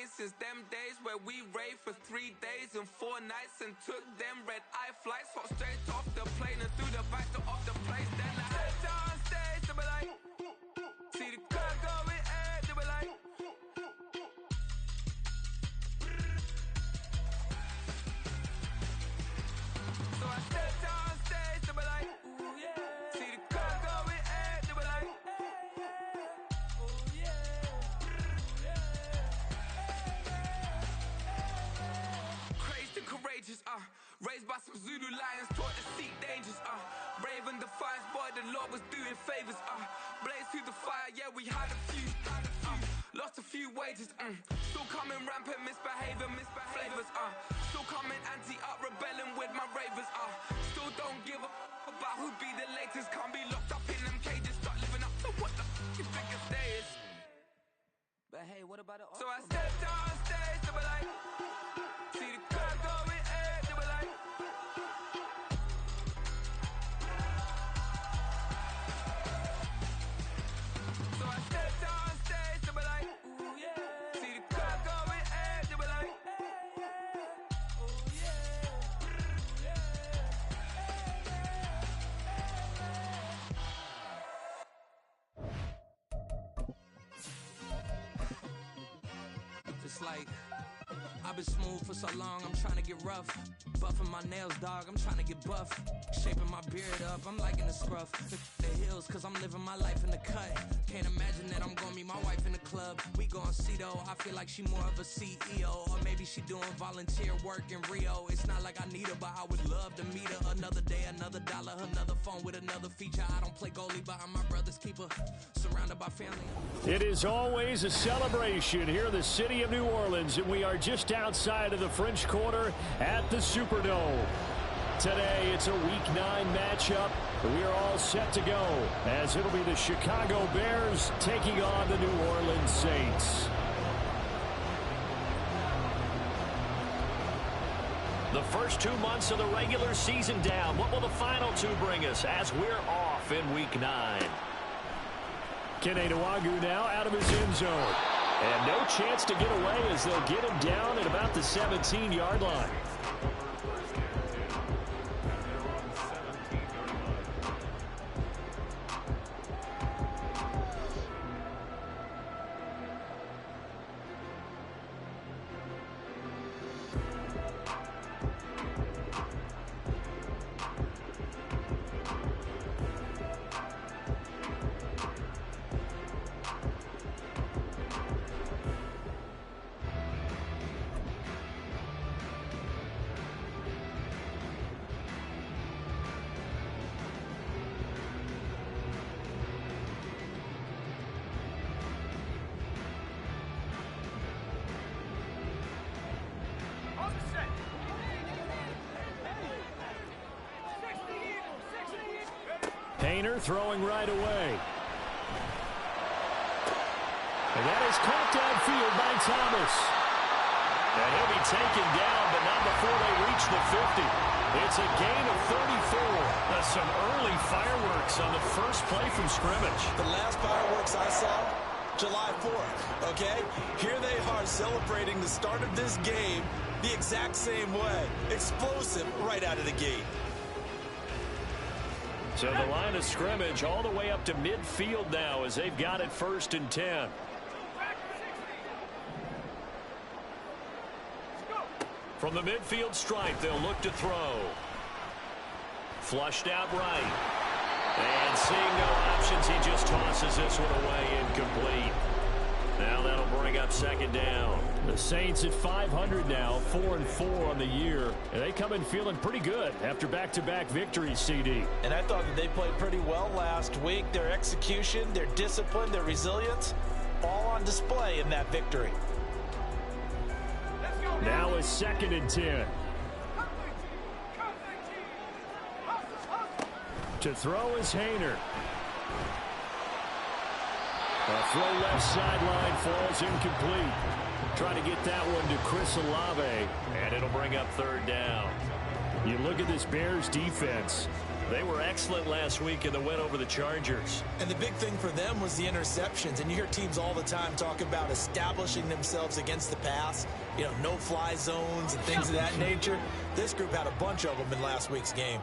changed since them days where we raved for 3 days and 4 nights and took them red-eye flights. Fought straight off the plane and through the back door of the place. Then I stepped on stage, they were like, see the crowd going air, they were like, so I stepped on stage, they were like, ooh yeah. See the crowd going air, they were like, ooh yeah. Crazed and courageous, raised by some Zulu lions, taught to seek dangers, brave and defiant, boy, the Lord was doing favors, blaze through the fire, yeah, we had a few, lost a few wages, still coming rampant, misbehaving, flavors, still coming anti-up, rebelling with my ravers, still don't give a about who be the latest, can't be locked up in them cages, start living up to what the you think a day is. But hey, what about it? So I stepped on stage, they were like, see the crowd going air, they were like, so I stepped on stage, they were like, ooh yeah. See the crowd going air, they were like, ooh yeah. Just like I've been smooth for so long, I'm trying to get rough. Buffing my nails, dog, I'm trying to get buff. Shaping my beard up, I'm liking the scruff. The hills, cause I'm living my life in the cut. Can't imagine that I'm gonna meet my wife in the club. We gon' see though, I feel like she more of a CEO. Or maybe she doing volunteer work in Rio. It's not like I need her, but I would love to meet her. Another day, another dollar, another phone with another feature. I don't play goalie, but I'm my brother's keeper. Surrounded by family. It is always a celebration here in the city of New Orleans, and we are just outside of the French Quarter at the Superdome. Today, it's a Week 9 matchup. We are all set to go, as it'll be the Chicago Bears taking on the New Orleans Saints. The first 2 months of the regular season down. What will the final 2 bring us as we're off in Week 9? Kene Nwangwu now out of his end zone. And no chance to get away as they'll get him down at about the 17-yard line. Throwing right away. And that is caught downfield by Thomas. And he'll be taken down, but not before they reach the 50. It's a gain of 34. Some early fireworks on the first play from scrimmage. The last fireworks I saw, July 4th, okay? Here they are celebrating the start of this game the exact same way. Explosive right out of the gate. So the line of scrimmage all the way up to midfield now as they've got it 1st and 10. From the midfield stripe, they'll look to throw. Flushed out right. And seeing no options, he just tosses this one away incomplete. Now that'll bring up 2nd down. The Saints at 500 now, 4-4 on the year. And they come in feeling pretty good after back-to-back victories, CD. And I thought that they played pretty well last week. Their execution, their discipline, their resilience, all on display in that victory. Now is 2nd and 10. To throw is Hayner. A throw left sideline falls incomplete. Trying to get that one to Chris Olave, and it'll bring up 3rd down. You look at this Bears defense. They were excellent last week in the win over the Chargers. And the big thing for them was the interceptions. And you hear teams all the time talk about establishing themselves against the pass, you know, no-fly zones and things of that nature. This group had a bunch of them in last week's game.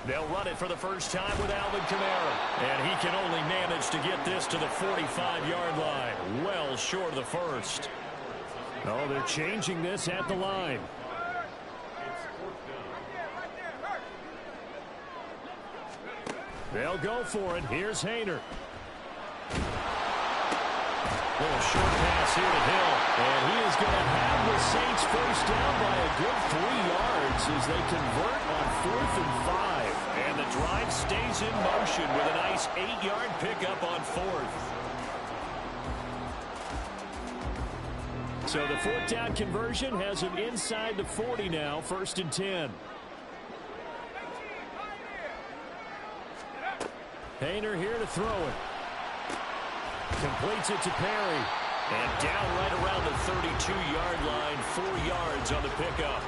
They'll run it for the first time with Alvin Kamara. And he can only manage to get this to the 45-yard line. Well short of the first. Oh, they're changing this at the line. They'll go for it. Here's Hayner. Little short pass here to Hill. And he is going to have the Saints first down by a good 3 yards as they convert on 4th and 5. And the drive stays in motion with a nice 8-yard pickup on 4th. So the 4th down conversion has him inside the 40 now, 1st and 10. Hayner here to throw it. Completes it to Perry. And down right around the 32-yard line, 4 yards on the pickup.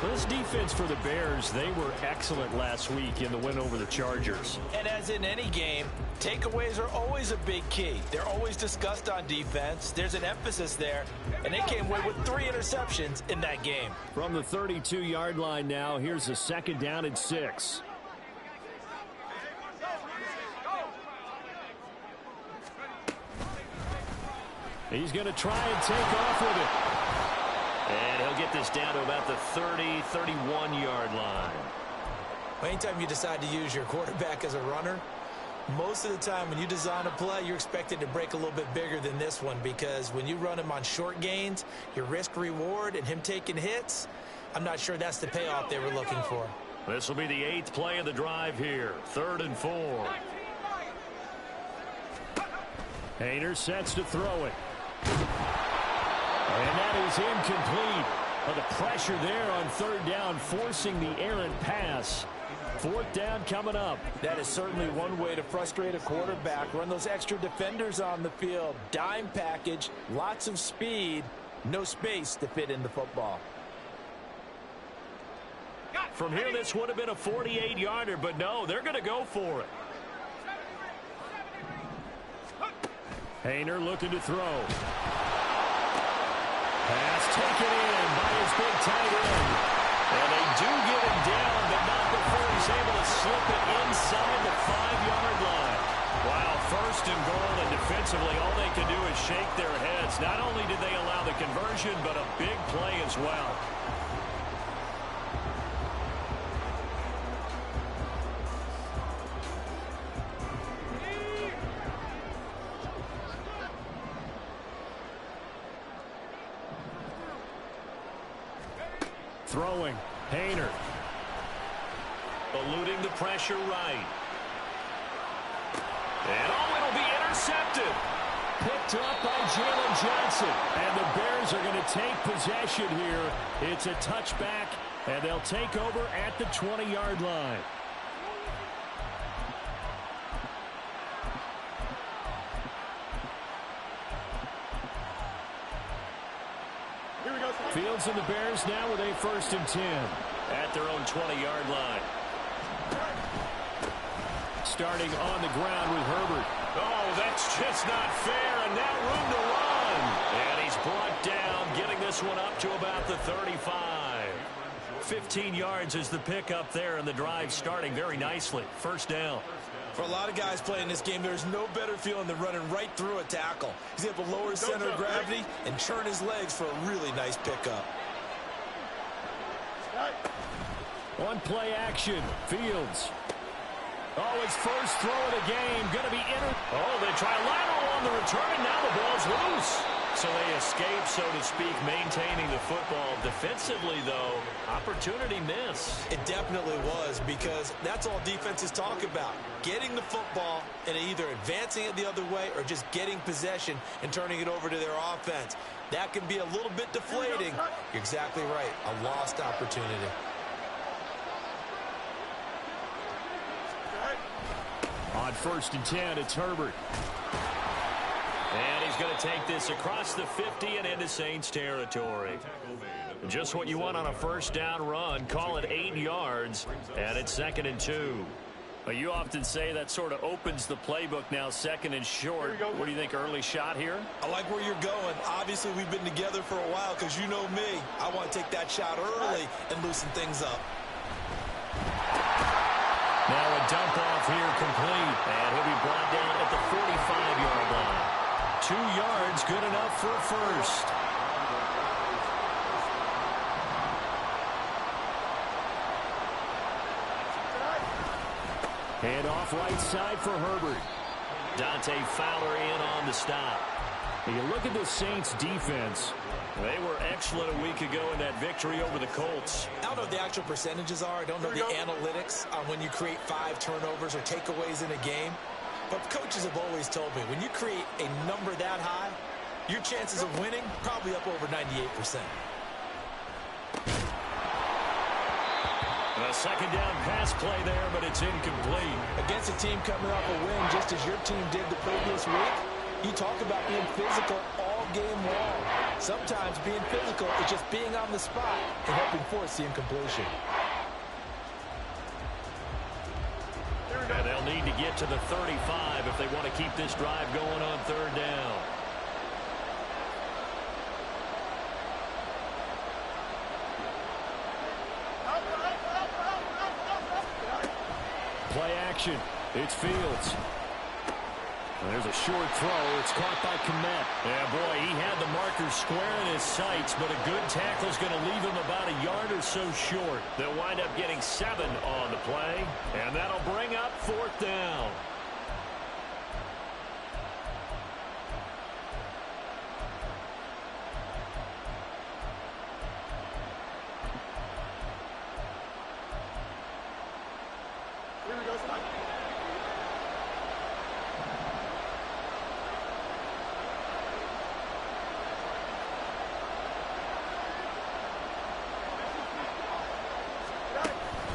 This defense for the Bears, they were excellent last week in the win over the Chargers. And as in any game, takeaways are always a big key. They're always discussed on defense. There's an emphasis there, and they came away with 3 interceptions in that game. From the 32-yard line now, here's a 2nd down and 6. He's going to try and take off with it. And he'll get this down to about the 30, 31-yard line. Anytime you decide to use your quarterback as a runner, most of the time when you design a play, you're expected to break a little bit bigger than this one, because when you run him on short gains, your risk-reward and him taking hits, I'm not sure that's the payoff they were looking for. This will be the 8th play of the drive here, 3rd and 4. Hayner sets to throw it. And that is incomplete. But the pressure there on 3rd down, forcing the errant pass. 4th down coming up. That is certainly one way to frustrate a quarterback. Run those extra defenders on the field. Dime package, lots of speed, no space to fit in the football. From here, this would have been a 48-yarder, but no, they're going to go for it. Hayner looking to throw. Pass taken in by his big tight end. And they do get him down, but not before he's able to slip it inside the 5-yard line. Wow, 1st and goal, and defensively all they can do is shake their heads. Not only did they allow the conversion, but a big play as well. Throwing, Hayner. Eluding the pressure right. And oh, it'll be intercepted. Picked up by Jalen Johnson. And the Bears are going to take possession here. It's a touchback, and they'll take over at the 20-yard line. Fields and the Bears now with a 1st and 10 at their own 20-yard line. Starting on the ground with Herbert. Oh, that's just not fair, and now room to run. And he's brought down, getting this one up to about the 35. 15 yards is the pickup there, and the drive starting very nicely. 1st down. For a lot of guys playing this game, there's no better feeling than running right through a tackle. He's able to lower his center of gravity and churn his legs for a really nice pickup. On play action, Fields. Oh, his first throw of the game, going to be Oh, they try lateral on the return, and now the ball's loose. So they escape, so to speak, maintaining the football. Defensively, though, opportunity miss. It definitely was, because that's all defenses talk about. Getting the football and either advancing it the other way or just getting possession and turning it over to their offense. That can be a little bit deflating. You're exactly right. A lost opportunity. On 1st and 10, it's Herbert. And he's going to take this across the 50 and into Saints territory. Just what you want on a first down run. Call it 8 yards, and it's 2nd and 2. Well, you often say that sort of opens the playbook now, 2nd and short. What do you think, early shot here? I like where you're going. Obviously, we've been together for a while because you know me. I want to take that shot early and loosen things up. Now a dump off here complete, and he'll be brought down at the 45-yard line. 2 yards, good enough for a first. Hand off right side for Herbert. Dante Fowler in on the stop. When you look at the Saints defense, they were excellent a week ago in that victory over the Colts. I don't know what the actual percentages are. I don't know the analytics on when you create 5 turnovers or takeaways in a game. But coaches have always told me, when you create a number that high, your chances of winning probably up over 98%. A second down pass play there, but it's incomplete. Against a team coming off a win, just as your team did the previous week, you talk about being physical all game long. Sometimes being physical is just being on the spot and helping force the incompletion. And they'll need to get to the 35 if they want to keep this drive going on 3rd down. Play action. It's Fields. There's a short throw. It's caught by Kmet. Yeah, boy, he had the marker square in his sights, but a good tackle's going to leave him about a yard or so short. They'll wind up getting 7 on the play, and that'll bring up 4th down.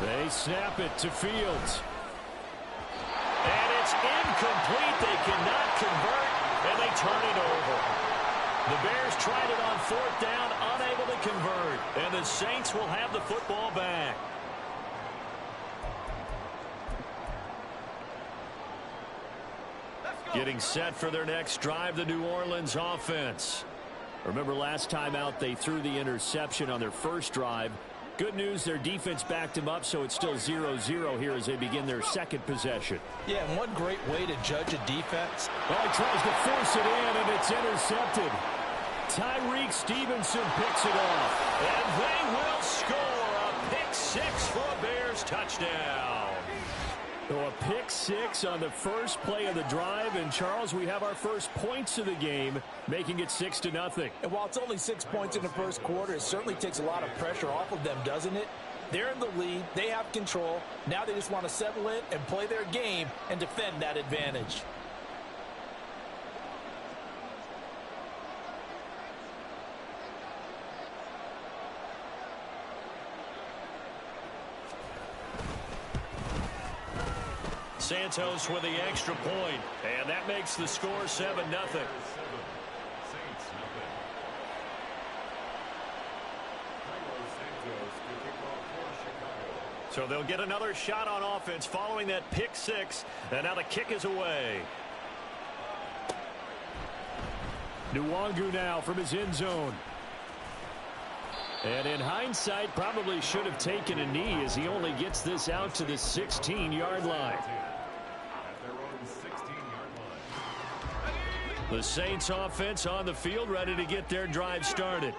They snap it to Fields. And it's incomplete. They cannot convert, and they turn it over. The Bears tried it on 4th down, unable to convert. And the Saints will have the football back. Getting set for their next drive, the New Orleans offense. Remember last time out, they threw the interception on their first drive. Good news, their defense backed them up, so it's still 0-0 here as they begin their second possession. Yeah, and one great way to judge a defense. Well, he tries to force it in, and it's intercepted. Tyreek Stevenson picks it off. And they will score a pick 6 for a Bears touchdown. So a pick 6 on the first play of the drive. And, Charles, we have our first points of the game, making it 6-0. And while it's only 6 points in the first quarter, it certainly takes a lot of pressure off of them, doesn't it? They're in the lead. They have control. Now they just want to settle in and play their game and defend that advantage. Santos with the extra point, and that makes the score 7-0. So they'll get another shot on offense following that pick 6, and now the kick is away. Nwangu now from his end zone. And in hindsight, probably should have taken a knee as he only gets this out to the 16-yard line. The Saints offense on the field, ready to get their drive started.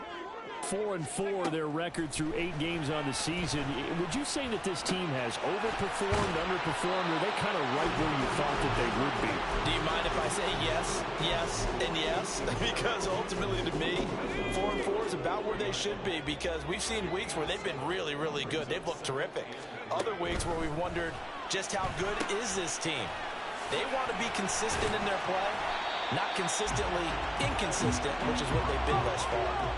4-4 their record through 8 games on the season. Would you say that this team has overperformed, underperformed, or are they kind of right where you thought that they would be? Do you mind if I say yes, yes, and yes? Because ultimately to me, 4-4 is about where they should be, because we've seen weeks where they've been really, really good. They've looked terrific. Other weeks where we've wondered just how good is this team. They want to be consistent in their play, not consistently inconsistent, which is what they've been thus far.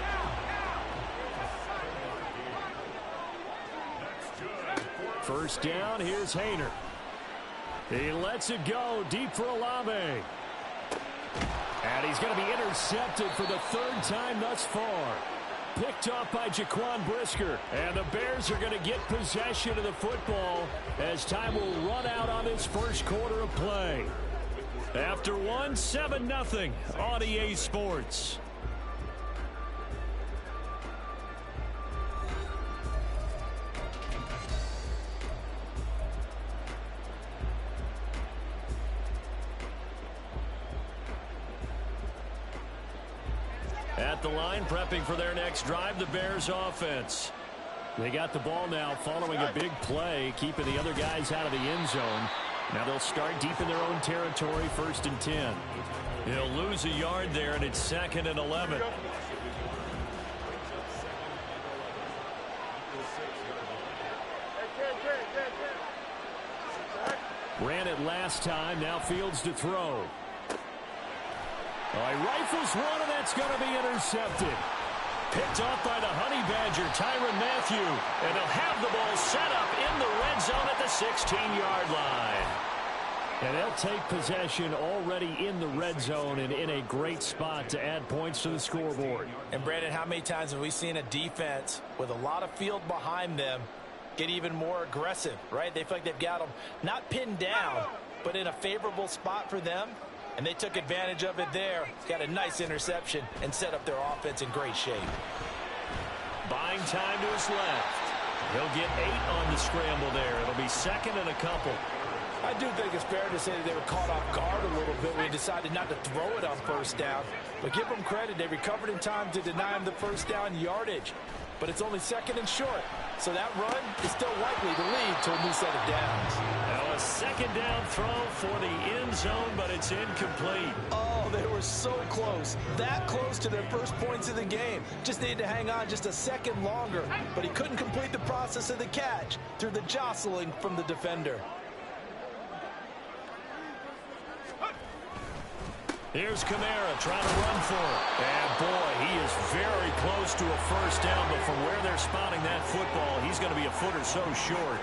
First down, here's Hayner. He lets it go deep for Olave. And he's going to be intercepted for the third time thus far. Picked off by Jaquan Brisker. And the Bears are going to get possession of the football as time will run out on this first quarter of play. After 7-0 on EA Sports. At the line, prepping for their next drive, the Bears offense. They got the ball now following a big play, keeping the other guys out of the end zone. Now they'll start deep in their own territory, 1st and 10. He'll lose a yard there, and it's 2nd and 11. Ran it last time, now fields to throw. He rifles one, and that's going to be intercepted. Picked off by the Honey Badger, Tyrann Mathieu. And they'll have the ball set up in the red zone at the 16-yard line. And they'll take possession already in the red zone and in a great spot to add points to the scoreboard. And, Brandon, how many times have we seen a defense with a lot of field behind them get even more aggressive, right? They feel like they've got them not pinned down, but in a favorable spot for them. And they took advantage of it there. Got a nice interception and set up their offense in great shape. Buying time to his left. He'll get 8 on the scramble there. It'll be 2nd and a couple. I do think it's fair to say that they were caught off guard a little bit when they decided not to throw it on 1st down. But give them credit. They recovered in time to deny him the 1st down yardage. But it's only 2nd and short. So that run is still likely to lead to a new set of downs. Now a 2nd down throw for the end zone, but it's incomplete. Oh, they were so close. That close to their first points of the game. Just needed to hang on just a second longer. But he couldn't complete the process of the catch through the jostling from the defender. Here's Kamara trying to run for it. And, boy, he is very close to a 1st down, but from where they're spotting that football, he's going to be a foot or so short.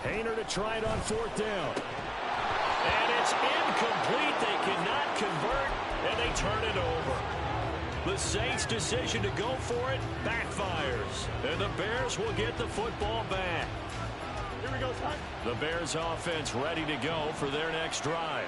Hayner to try it on 4th down. And it's incomplete. They cannot convert, and they turn it over. The Saints' decision to go for it backfires, and the Bears will get the football back. Here we go, son. The Bears offense ready to go for their next drive.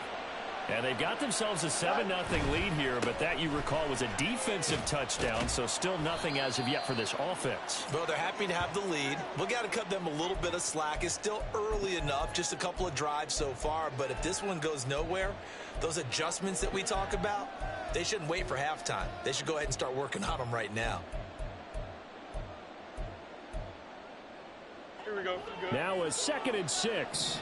And they've got themselves a 7-0 lead here, but that, you recall, was a defensive touchdown, so still nothing as of yet for this offense. Well, they're happy to have the lead. We've got to cut them a little bit of slack. It's still early enough, just a couple of drives so far, but if this one goes nowhere, those adjustments that we talk about, they shouldn't wait for halftime. They should go ahead and start working on them right now. Here we go. Good. Now a 2nd and 6.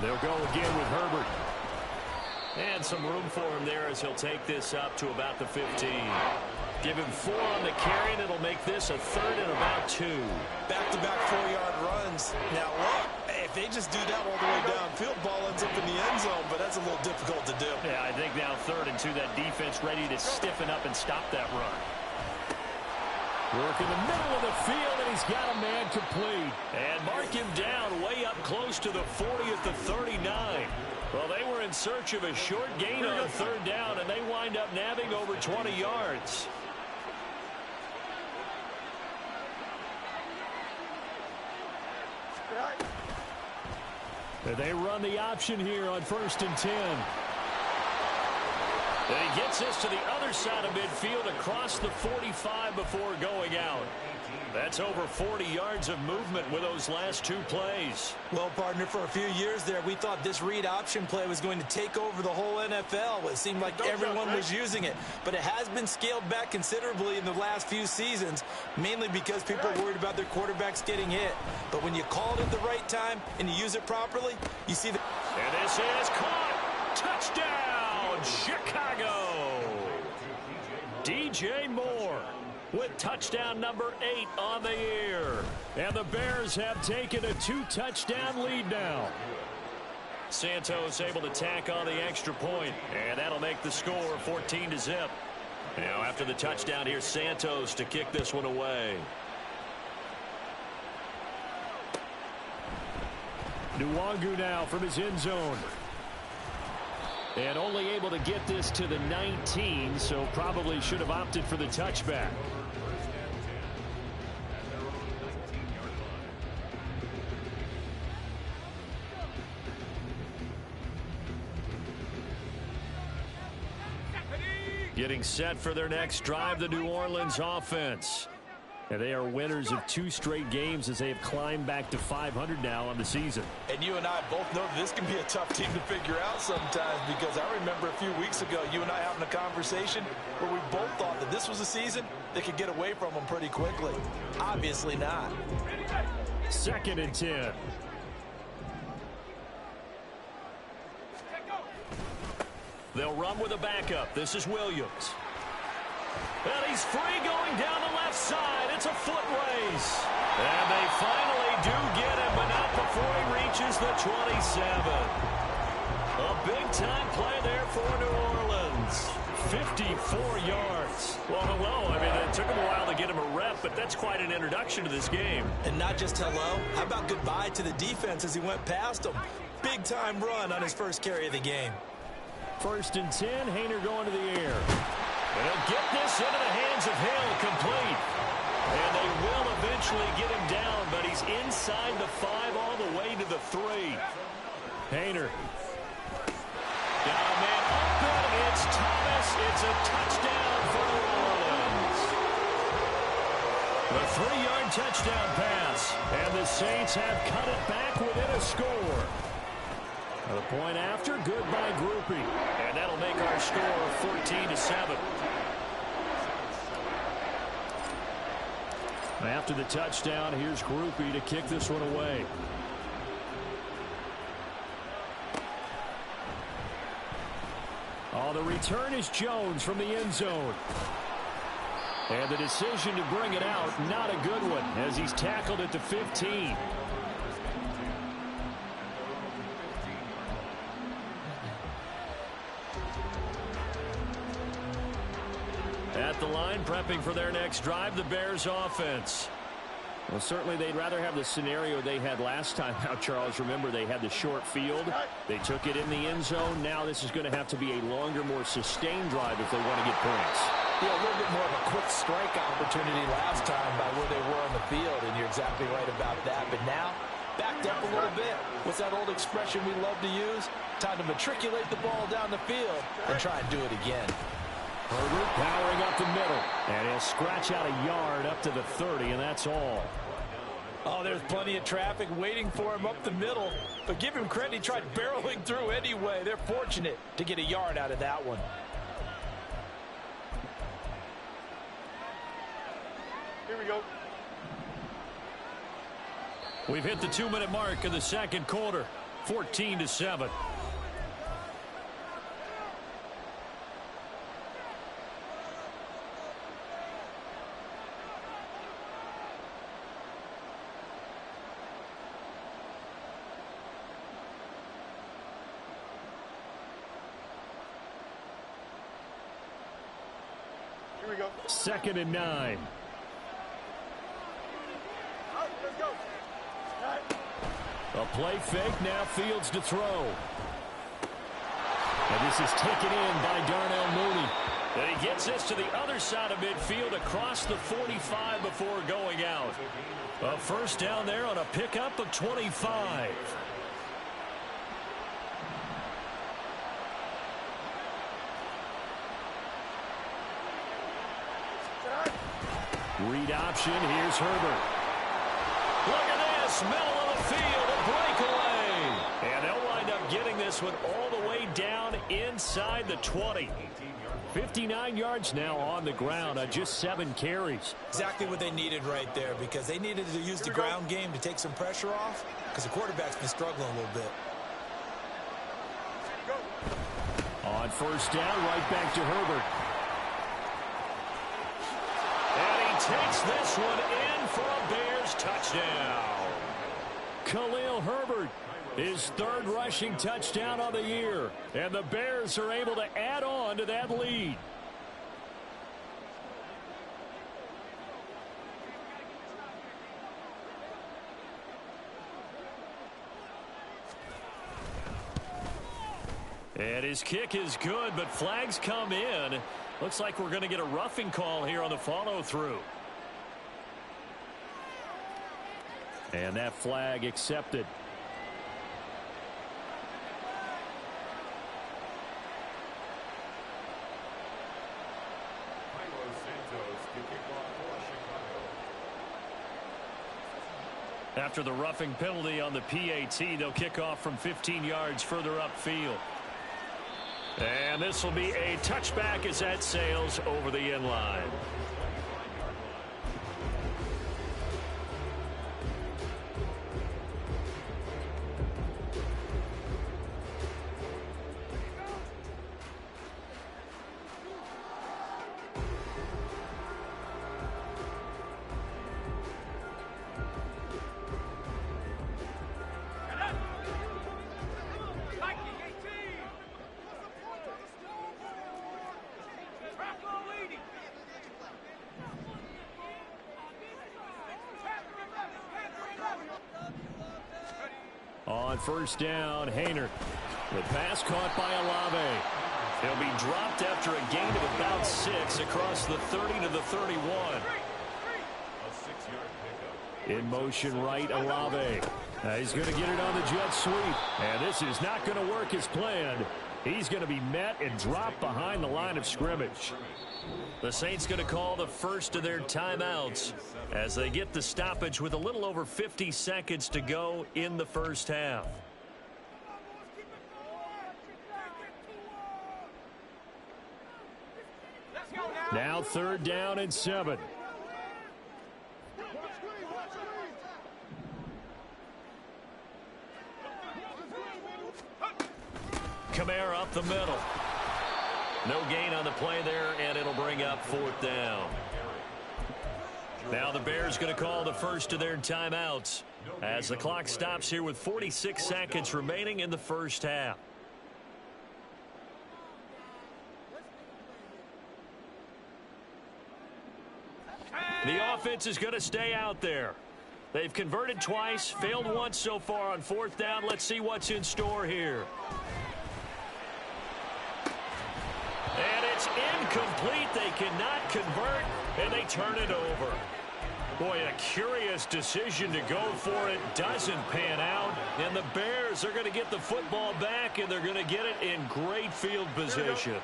They'll go again with Herbert. And some room for him there as he'll take this up to about the 15. Give him 4 on the carry, and it'll make this a 3rd and about 2. Back-to-back 4-yard runs. Now, look, if they just do that all the way downfield, ball ends up in the end zone, but that's a little difficult to do. Yeah, I think now 3rd and 2, that defense ready to stiffen up and stop that run. Work in the middle of the field, and he's got a man complete. And mark him down way up close to the 40 at the 39. Well, they were in search of a short gain on 3rd down, and they wind up nabbing over 20 yards. And they run the option here on 1st and 10. And he gets us to the other side of midfield across the 45 before going out. That's over 40 yards of movement with those last 2 plays. Well, partner, for a few years there, we thought this read option play was going to take over the whole NFL. It seemed like everyone was using it. But it has been scaled back considerably in the last few seasons, mainly because people are worried about their quarterbacks getting hit. But when you call it at the right time and you use it properly, you see the... And this is caught. Touchdown, Chicago. DJ Moore. with touchdown number 8 on the year. And the Bears have taken a 2-touchdown lead now. Santos able to tack on the extra point, and that'll make the score 14-0. Now after the touchdown, here's Santos to kick this one away. Nwangu now from his end zone. And only able to get this to the 19, so probably should have opted for the touchback. Getting set for their next drive, the New Orleans offense. And they are winners of 2 straight games as they have climbed back to 500 now on the season. And you and I both know that this can be a tough team to figure out sometimes, because I remember a few weeks ago you and I having a conversation where we both thought that this was a season that could get away from them pretty quickly. Obviously not. 2nd and 10. They'll run with a backup. This is Williams. And he's free going down the left side. It's a foot race. And they finally do get him, but not before he reaches the 27. A big-time play there for New Orleans. 54 yards. Well, hello. I mean, it took him a while to get him a rep, but that's quite an introduction to this game. And not just hello. How about goodbye to the defense as he went past him? Big-time run on his first carry of the game. 1st and 10, Haener going to the air. And he'll get this into the hands of Hill, complete. And they will eventually get him down, but he's inside the 5 all the way to the 3. Haener. Got a man open. It's Thomas. It's a touchdown for New Orleans. The 3-yard touchdown pass. And the Saints have cut it back within a score. The point after, good by Groupie. And that'll make our score 14-7. After the touchdown, here's Groupie to kick this one away. Oh, the return is Jones from the end zone. And the decision to bring it out, not a good one, as he's tackled at the 15. At the line, prepping for their next drive, the Bears offense. Well, certainly they'd rather have the scenario they had last time. Now, Charles, remember, they had the short field. They took it in the end zone. Now this is going to have to be a longer, more sustained drive if they want to get points. Yeah, a little bit more of a quick strike opportunity last time by where they were on the field, and you're exactly right about that. But now, backed up a little bit. What's that old expression we love to use? Time to matriculate the ball down the field and try and do it again. Herbert powering up the middle, and he'll scratch out a yard up to the 30, and that's all. Oh, there's plenty of traffic waiting for him up the middle, but give him credit, he tried barreling through anyway. They're fortunate to get a yard out of that one. Here we go. We've hit the 2-minute mark in the second quarter, 14-7. Here we go. 2nd and 9. Out, let's go. A play fake, now Fields to throw. And this is taken in by Darnell Mooney. And he gets this to the other side of midfield across the 45 before going out. A first down there on a pickup of 25. Read option, here's Herbert. Look at this, middle of the field, a breakaway. And they'll wind up getting this one all the way down inside the 20. 59 yards now on the ground on just 7 carries. Exactly what they needed right there, because they needed to use the ground game to take some pressure off, because the quarterback's been struggling a little bit. On first down, right back to Herbert. And he takes this one in for a Bears touchdown. Khalil Herbert, his third rushing touchdown on the year. And the Bears are able to add on to that lead. And his kick is good, but flags come in. Looks like we're going to get a roughing call here on the follow-through. And that flag accepted. After the roughing penalty on the PAT, they'll kick off from 15 yards further upfield. And this will be a touchback as that sails over the end line. On first down, Haener. The pass caught by Olave. He'll be dropped after a gain of about 6 across the 30 to the 31. In motion right, Olave. He's going to get it on the jet sweep. And this is not going to work as planned. He's going to be met and dropped behind the line of scrimmage. The Saints going to call the first of their timeouts as they get the stoppage with a little over 50 seconds to go in the first half. Now third down and 7. Kamara up the middle. No gain on the play there, and it'll bring up fourth down. Now the Bears going to call the first of their timeouts as the clock stops here with 46 seconds remaining in the first half. The offense is going to stay out there. They've converted twice, failed once so far on fourth down. Let's see what's in store here. And it's incomplete. They cannot convert, and they turn it over. Boy, a curious decision to go for it. Doesn't pan out. And the Bears are going to get the football back, and they're going to get it in great field position.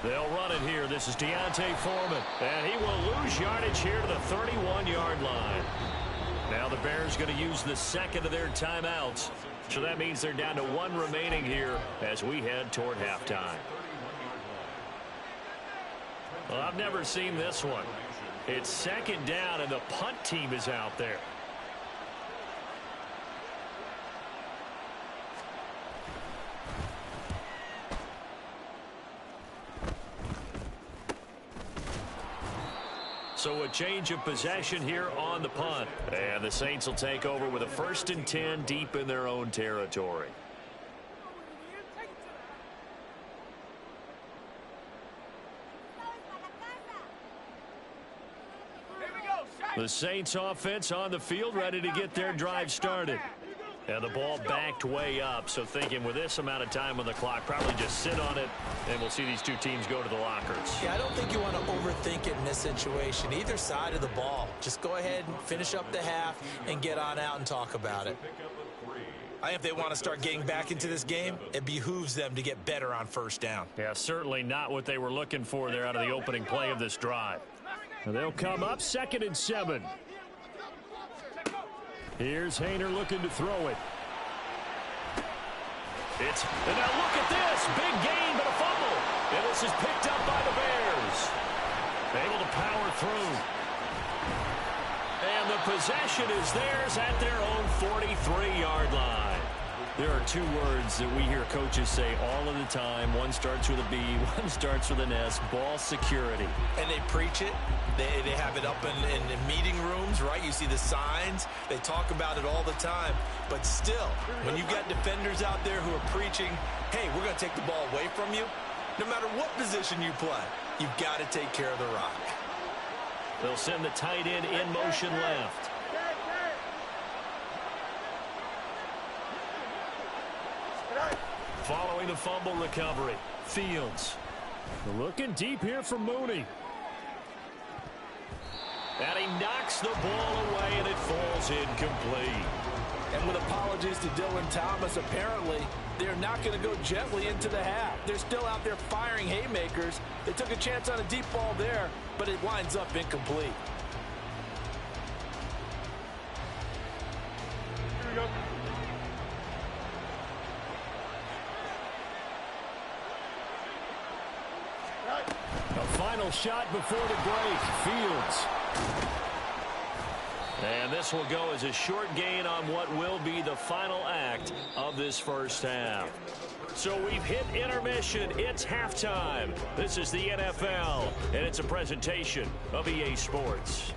They'll run it here. This is D'Onta Foreman. And he will lose yardage here to the 31-yard line. Now the Bears going to use the second of their timeouts. So that means they're down to 1 remaining here as we head toward halftime. Well, I've never seen this one. It's second down, and the punt team is out there. So a change of possession here on the punt. And the Saints will take over with a 1st and 10 deep in their own territory. The Saints offense on the field ready to get their drive started. And the ball backed way up, so thinking with this amount of time on the clock, probably just sit on it, and we'll see these two teams go to the lockers. Yeah, I don't think you want to overthink it in this situation. Either side of the ball. Just go ahead and finish up the half and get on out and talk about it. I think if they want to start getting back into this game, it behooves them to get better on first down. Yeah, certainly not what they were looking for there out of the opening play of this drive. And they'll come up 2nd and 7. Here's Haener looking to throw it. And now look at this. Big gain, but a fumble. And this is picked up by the Bears. Able to power through. And the possession is theirs at their own 43-yard line. There are two words that we hear coaches say all of the time. One starts with a B, one starts with an S, ball security. And they preach it. They have it up in meeting rooms, right? You see the signs. They talk about it all the time. But still, when you've got defenders out there who are preaching, hey, we're going to take the ball away from you, no matter what position you play, you've got to take care of the rock. They'll send the tight end in motion left. Following the fumble recovery, Fields. Looking deep here for Mooney. And he knocks the ball away, and it falls incomplete. And with apologies to Dylan Thomas, apparently they're not going to go gently into the half. They're still out there firing haymakers. They took a chance on a deep ball there, but it winds up incomplete. Here we go. A final shot before the break. Fields. And this will go as a short gain on what will be the final act of this first half. So we've hit intermission. It's halftime. This is the NFL, and it's a presentation of EA Sports.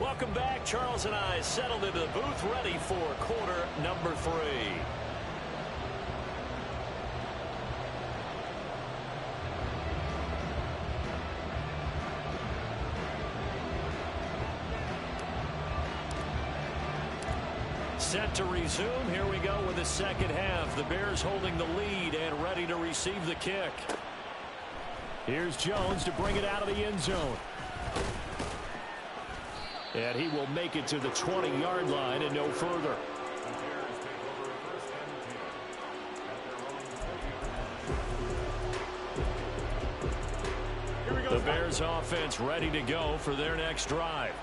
Welcome back. Charles and I settled into the booth, ready for quarter number 3. Set to resume. Here we go with the second half. The Bears holding the lead and ready to receive the kick. Here's Jones to bring it out of the end zone. And he will make it to the 20-yard line and no further. The Bears offense ready to go for their next drive.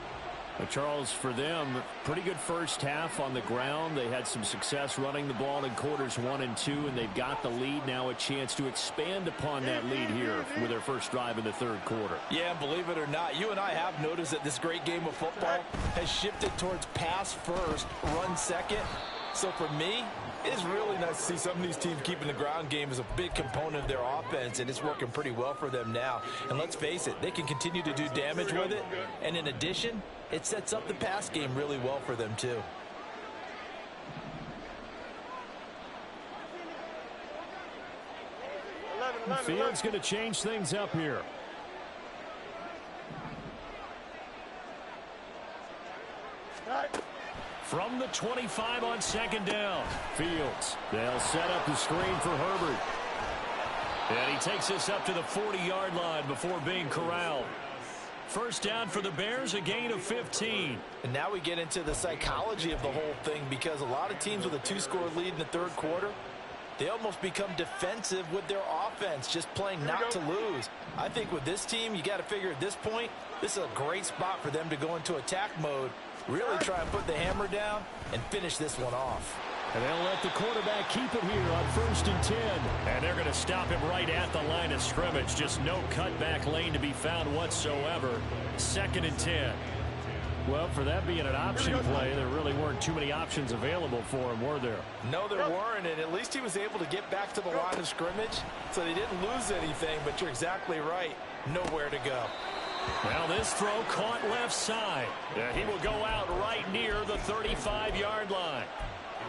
Charles, for them, pretty good first half on the ground. They had some success running the ball in quarters 1 and 2, and they've got the lead now, a chance to expand upon that lead here with their first drive in the third quarter. Yeah, believe it or not, you and I have noticed that this great game of football has shifted towards pass first, run second. So for me, it's really nice to see some of these teams keeping the ground game as a big component of their offense, and it's working pretty well for them now. And let's face it, they can continue to do damage with it. And in addition, it sets up the pass game really well for them too. Fields going to change things up here. From the 25 on second down, Fields. They'll set up the screen for Herbert. And he takes us up to the 40-yard line before being corralled. First down for the Bears, a gain of 15. And now we get into the psychology of the whole thing, because a lot of teams with a 2-score lead in the third quarter, they almost become defensive with their offense, just playing not to lose. I think with this team, you got to figure at this point, this is a great spot for them to go into attack mode, really try and put the hammer down and finish this one off. And they'll let the quarterback keep it here on 1st and 10. And they're going to stop him right at the line of scrimmage. Just no cutback lane to be found whatsoever. 2nd and 10. Well, for that being an option play, there really weren't too many options available for him, were there? No, there weren't, and at least he was able to get back to the line of scrimmage, so they didn't lose anything, but you're exactly right. Nowhere to go. Well, this throw caught left side. He will go out right near the 35-yard line.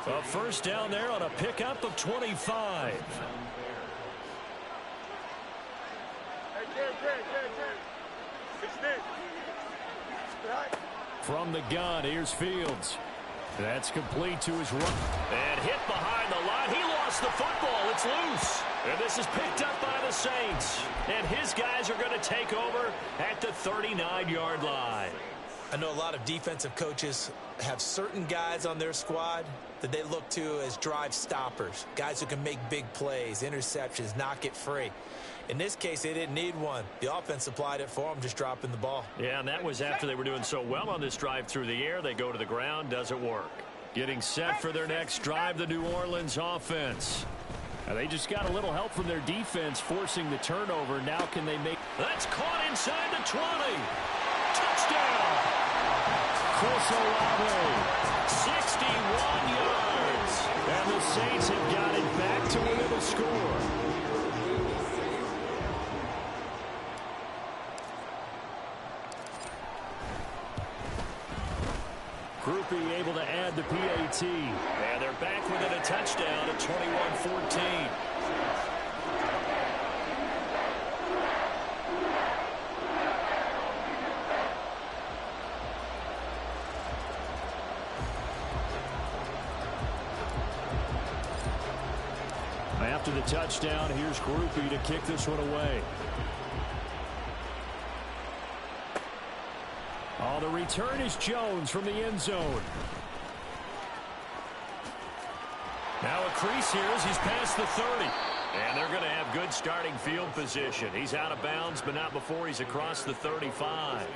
A first down there on a pickup of 25. From the gun, here's Fields. That's complete to his run. And hit behind the line. He lost the football. It's loose. And this is picked up by the Saints. And his guys are going to take over at the 39-yard line. I know a lot of defensive coaches have certain guys on their squad that they look to as drive stoppers, guys who can make big plays, interceptions, knock it free. In this case, they didn't need one. The offense supplied it for them, just dropping the ball. Yeah, and that was after they were doing so well on this drive through the air. They go to the ground, doesn't work. Getting set for their next drive, the New Orleans offense. And they just got a little help from their defense forcing the turnover. Now can they make... That's caught inside the 20. Touchdown! Chris Olave, 61 yards. And the Saints have got it back to within a score. Groupie able to add the PAT. And they're back within a touchdown at 21-14. After the touchdown, here's Groupie to kick this one away. Oh, the return is Jones from the end zone. Now a crease here as he's past the 30. And they're going to have good starting field position. He's out of bounds, but not before he's across the 35.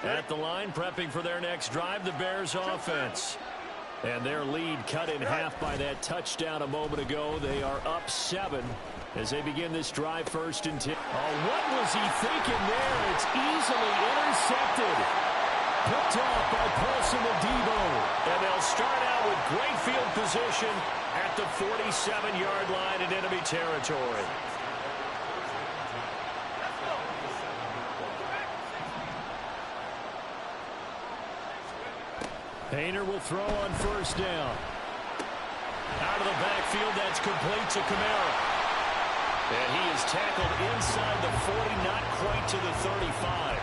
At the line, prepping for their next drive, the Bears offense. And their lead cut in half by that touchdown a moment ago. They are up 7 as they begin this drive, 1st and 10. Oh, what was he thinking there? It's easily intercepted. Picked off by Paulson Adebo. And they'll start out with great field position at the 47-yard line in enemy territory. Painter will throw on 1st down. Out of the backfield, that's complete to Kamara. And he is tackled inside the 40, not quite to the 35.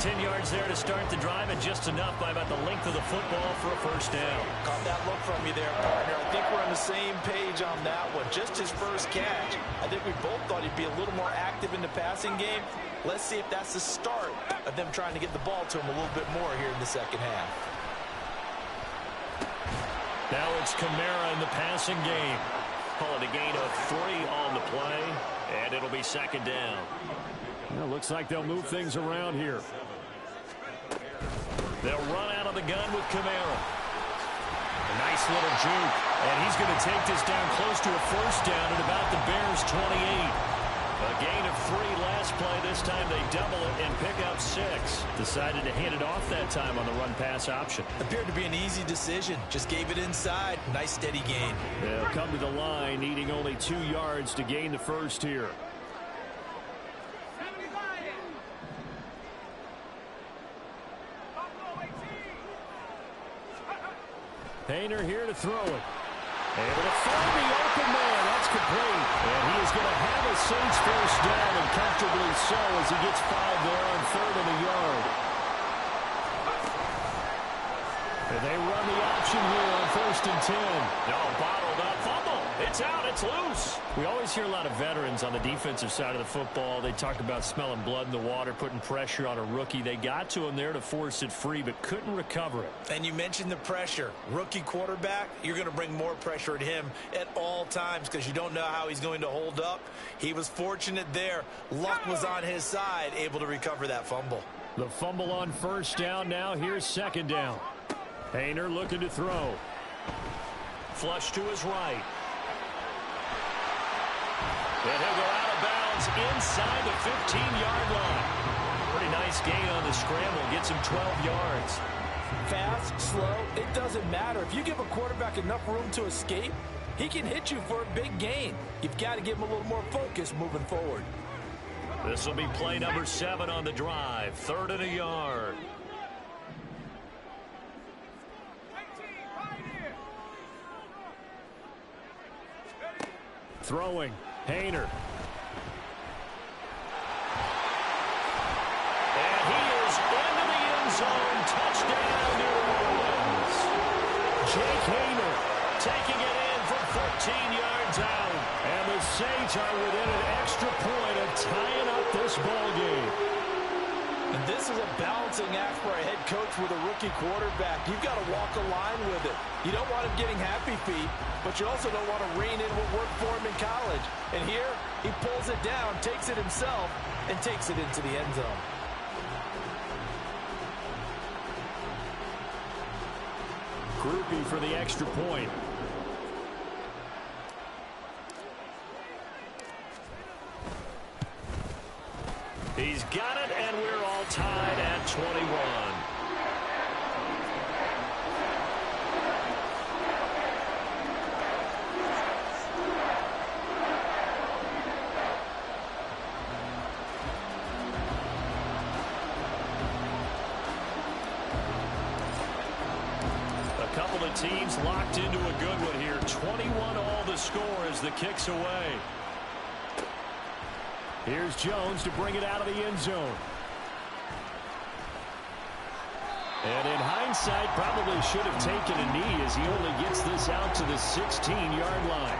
10 yards there to start the drive, and just enough by about the length of the football for a 1st down. Caught that look from you there, partner. I think we're on the same page on that one. Just his first catch. I think we both thought he'd be a little more active in the passing game. Let's see if that's the start of them trying to get the ball to him a little bit more here in the second half. Now it's Kamara in the passing game. Calling a gain of 3 on the play, and it'll be 2nd down. Well, looks like they'll move things around here. They'll run out of the gun with Kamara. A nice little juke, and he's going to take this down close to a 1st down at about the Bears' 28. A gain of 3 last play. This time they double it and pick up 6. Decided to hand it off that time on the run-pass option. Appeared to be an easy decision. Just gave it inside. Nice steady gain. They'll come to the line, needing only 2 yards to gain the 1st here. Painter here to throw it. Able to find the open man. That's complete. And he is going to have a Saints 1st down, and comfortably so as he gets 5 there on 3rd and a yard. And they run the option here on 1st and 10. No, bottled up. Fumble. It's out. It's loose. We always hear a lot of veterans on the defensive side of the football. They talk about smelling blood in the water, putting pressure on a rookie. They got to him there to force it free, but couldn't recover it. And you mentioned the pressure. Rookie quarterback, you're going to bring more pressure at him at all times because you don't know how he's going to hold up. He was fortunate there. Luck was on his side, able to recover that fumble. The fumble on 1st down. Now here's 2nd down. Painter looking to throw. Flush to his right. And he'll go out of bounds inside the 15-yard line. Pretty nice gain on the scramble. Gets him 12 yards. Fast, slow, it doesn't matter. If you give a quarterback enough room to escape, he can hit you for a big gain. You've got to give him a little more focus moving forward. This will be play number 7 on the drive. 3rd and a yard. Throwing. Painter. And he is into the end zone. Touchdown, New Orleans. Jake Haener taking it in for 14 yards out. And the Saints are within an extra point of tying up this ball game. And this is a balancing act for a head coach with a rookie quarterback. You've got to walk a line with it. You don't want him getting happy feet, but you also don't want to rein in what worked for him in college. And here, he pulls it down, takes it himself, and takes it into the end zone. Groupie for the extra point. He's got it, and we're all tied at 21. A couple of teams locked into a good one here. 21 all the score as the kick's away. Here's Jones to bring it out of the end zone. And in hindsight, probably should have taken a knee as he only gets this out to the 16-yard line.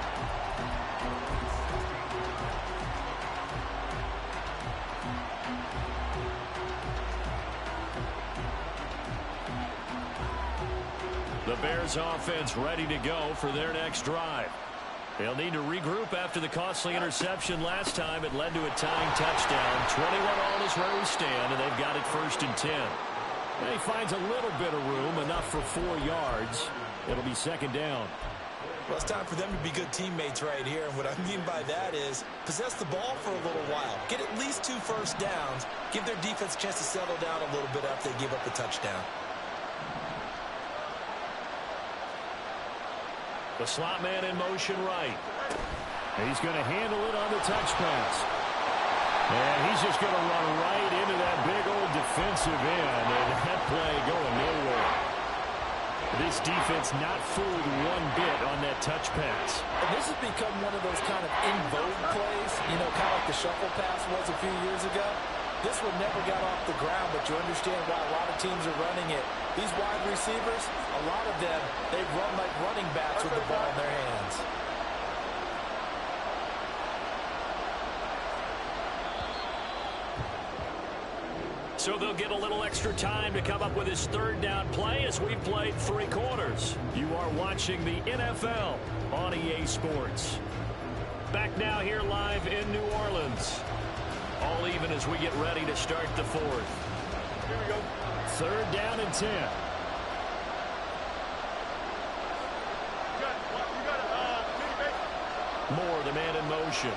The Bears offense ready to go for their next drive. They'll need to regroup after the costly interception last time. It led to a tying touchdown. 21 all is where we stand, and they've got it 1st and 10. And he finds a little bit of room, enough for 4 yards. It'll be 2nd down. Well, it's time for them to be good teammates right here. And what I mean by that is possess the ball for a little while. Get at least 2 first downs. Give their defense a chance to settle down a little bit after they give up the touchdown. The slot man in motion right. He's going to handle it on the touch pass. And he's just going to run right into that big old defensive end. And that play going nowhere. This defense not fooled one bit on that touch pass. And this has become one of those kind of in vogue plays, you know, kind of like the shuffle pass was a few years ago. This one never got off the ground, but you understand why a lot of teams are running it. These wide receivers, a lot of them, they run like running backs with the ball in their hands. So they'll get a little extra time to come up with his 3rd down play as we've played 3 quarters. You are watching the NFL on EA Sports. Back now here live in New Orleans. All even as we get ready to start the 4th. Here we go. 3rd down and 10. You got it. Moore, the man in motion.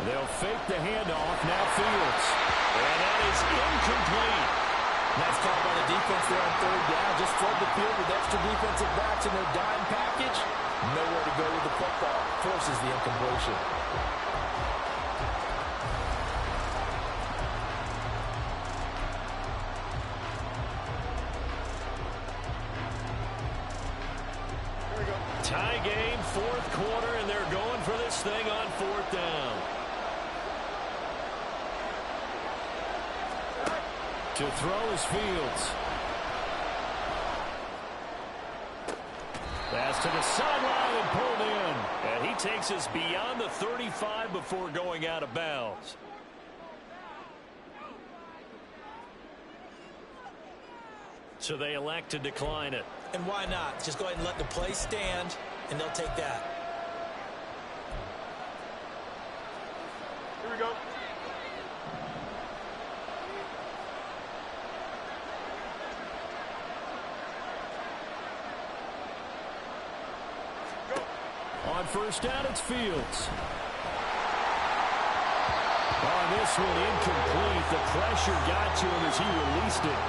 They'll fake the handoff. Now Fields. And that is incomplete. Nice call by the defense there on 3rd down. Just flood the field with extra defensive backs in their dime package. Nowhere to go with the football. Forces the incompletion. Tie game, 4th quarter, and they're going for this thing on 4th down. To throw is Fields. Pass to the sideline and pulled in. And he takes us beyond the 35 before going out of bounds. So they elect to decline it. And why not? Just go ahead and let the play stand, and they'll take that. Here we go. On 1st down, it's Fields. On this one, incomplete. The pressure got to him as he released it.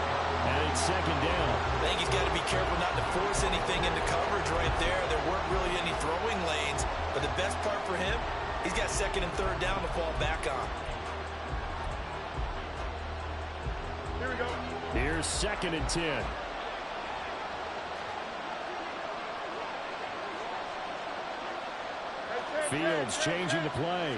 And it's 2nd down. I think he's got to be careful not to force anything into coverage right there. There weren't really any throwing lanes. But the best part for him, he's got 2nd and 3rd down to fall back on. Here we go. Here's 2nd and 10. Fields changing the play.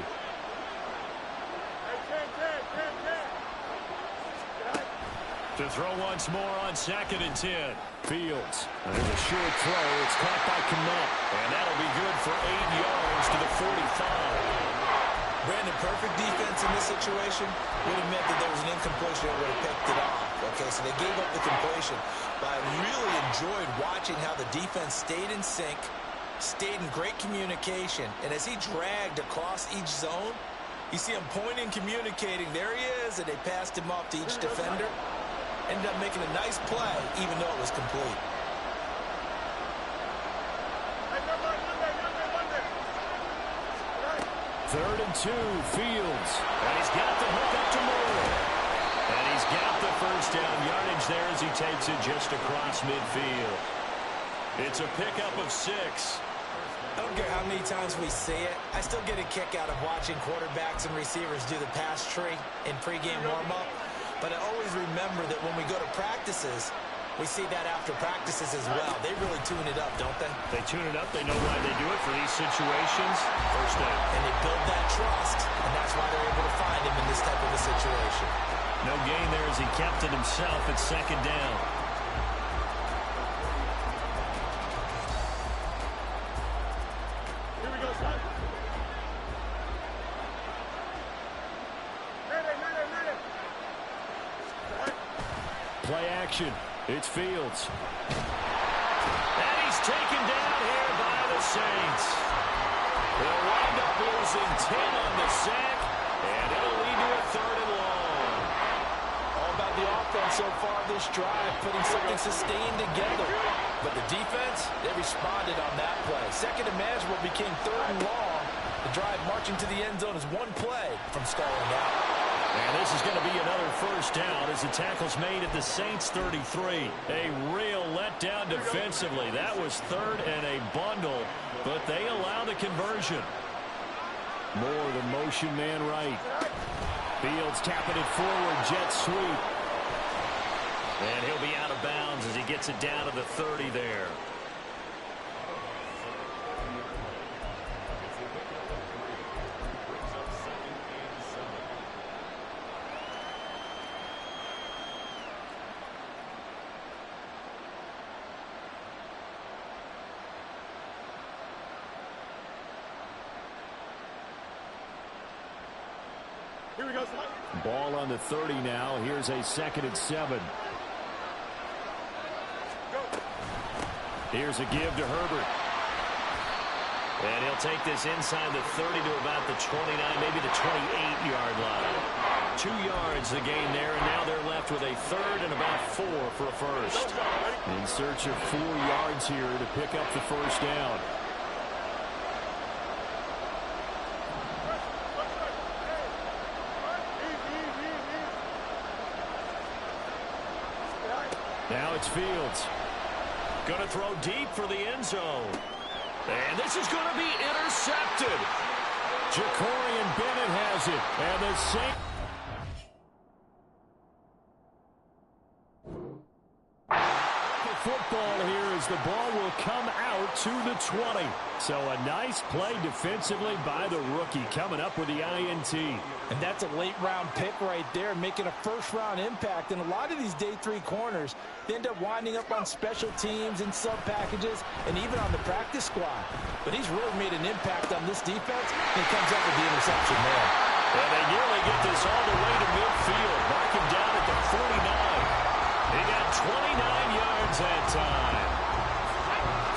To throw once more on 2nd and 10. Fields. There's a short throw. It's caught by Kmet. And that'll be good for 8 yards to the 45. Brandon, perfect defense in this situation would have meant that there was an incompletion that would have picked it off. Okay, so they gave up the completion. But I really enjoyed watching how the defense stayed in sync, stayed in great communication. And as he dragged across each zone, you see him pointing, communicating. There he is, and they passed him off to each defender. Ended up making a nice play, even though it was complete. Third and 2, Fields. And he's got the hook up to Moore. And he's got the first down yardage there as he takes it just across midfield. It's a pickup of 6. I don't care how many times we see it. I still get a kick out of watching quarterbacks and receivers do the pass tree in pregame warm-up. But I always remember that when we go to practices, we see that after practices as well. They really tune it up, don't they? They tune it up. They know why they do it for these situations. First down. And they build that trust, and that's why they're able to find him in this type of a situation. No gain there as he kept it himself at 2nd down. Here we go, son. Play action. It's Fields. And he's taken down here by the Saints. They'll wind up losing 10 on the sack, and it'll lead to a 3rd and long. All about the offense so far this drive, putting something sustained together. But the defense, they responded on that play. Second and manageable became 3rd and long. The drive marching to the end zone is one play from stalling out. And this is going to be another first down as the tackle's made at the Saints' 33. A real letdown defensively. That was 3rd and a bundle, but they allow the conversion. Moore, the motion man right. Fields tapping it forward, jet sweep. And he'll be out of bounds as he gets it down to the 30 there. Here we go, son. Ball on the 30 now. Here's a 2nd and 7. Here's a give to Herbert. And he'll take this inside the 30 to about the 29, maybe the 28-yard line. 2 yards the gain there, and now they're left with a 3rd and about 4 for a first. In search of 4 yards here to pick up the first down. Now it's Fields. Going to throw deep for the end zone. And this is going to be intercepted. Jacorian Bennett has it. And the Saints. Football here as the ball will come out to the 20. So a nice play defensively by the rookie coming up with the INT. And that's a late-round pick right there, making a first-round impact. And a lot of these day 3 corners, they end up winding up on special teams and sub-packages and even on the practice squad. But he's really made an impact on this defense, and he comes up with the interception there. And they nearly get this all the way to midfield. Mark him down at the 49. He got 29 yards that time.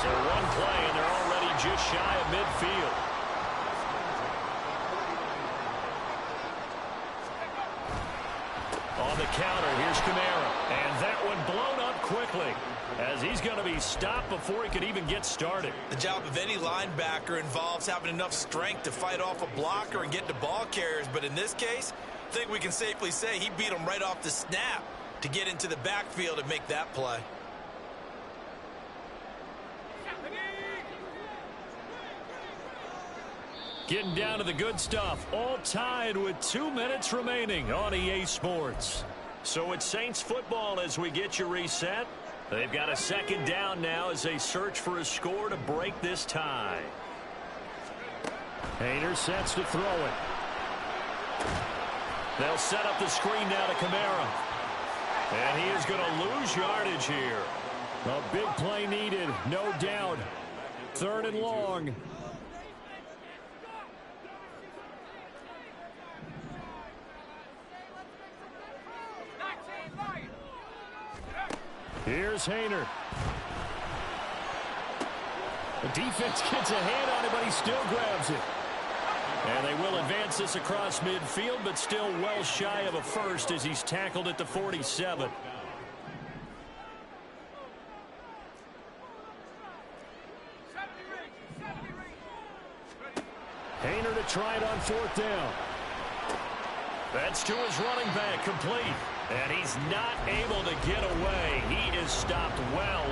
So one play, and they're already just shy of midfield. On the counter, here's Kamara. And that one blown up quickly as he's going to be stopped before he could even get started. The job of any linebacker involves having enough strength to fight off a blocker and get to ball carriers. But in this case, I think we can safely say he beat him right off the snap to get into the backfield and make that play. Getting down to the good stuff. All tied with 2 minutes remaining on EA Sports. So it's Saints football as we get you reset. They've got a 2nd down now as they search for a score to break this tie. Hayner sets to throw it. They'll set up the screen now to Kamara. And he is going to lose yardage here. A big play needed, no doubt. 3rd and long. Here's Hayner. The defense gets a hand on it, but he still grabs it. And they will advance this across midfield, but still well shy of a first as he's tackled at the 47. Hayner to try it on 4th down. That's to his running back, complete. And he's not able to get away. He is stopped well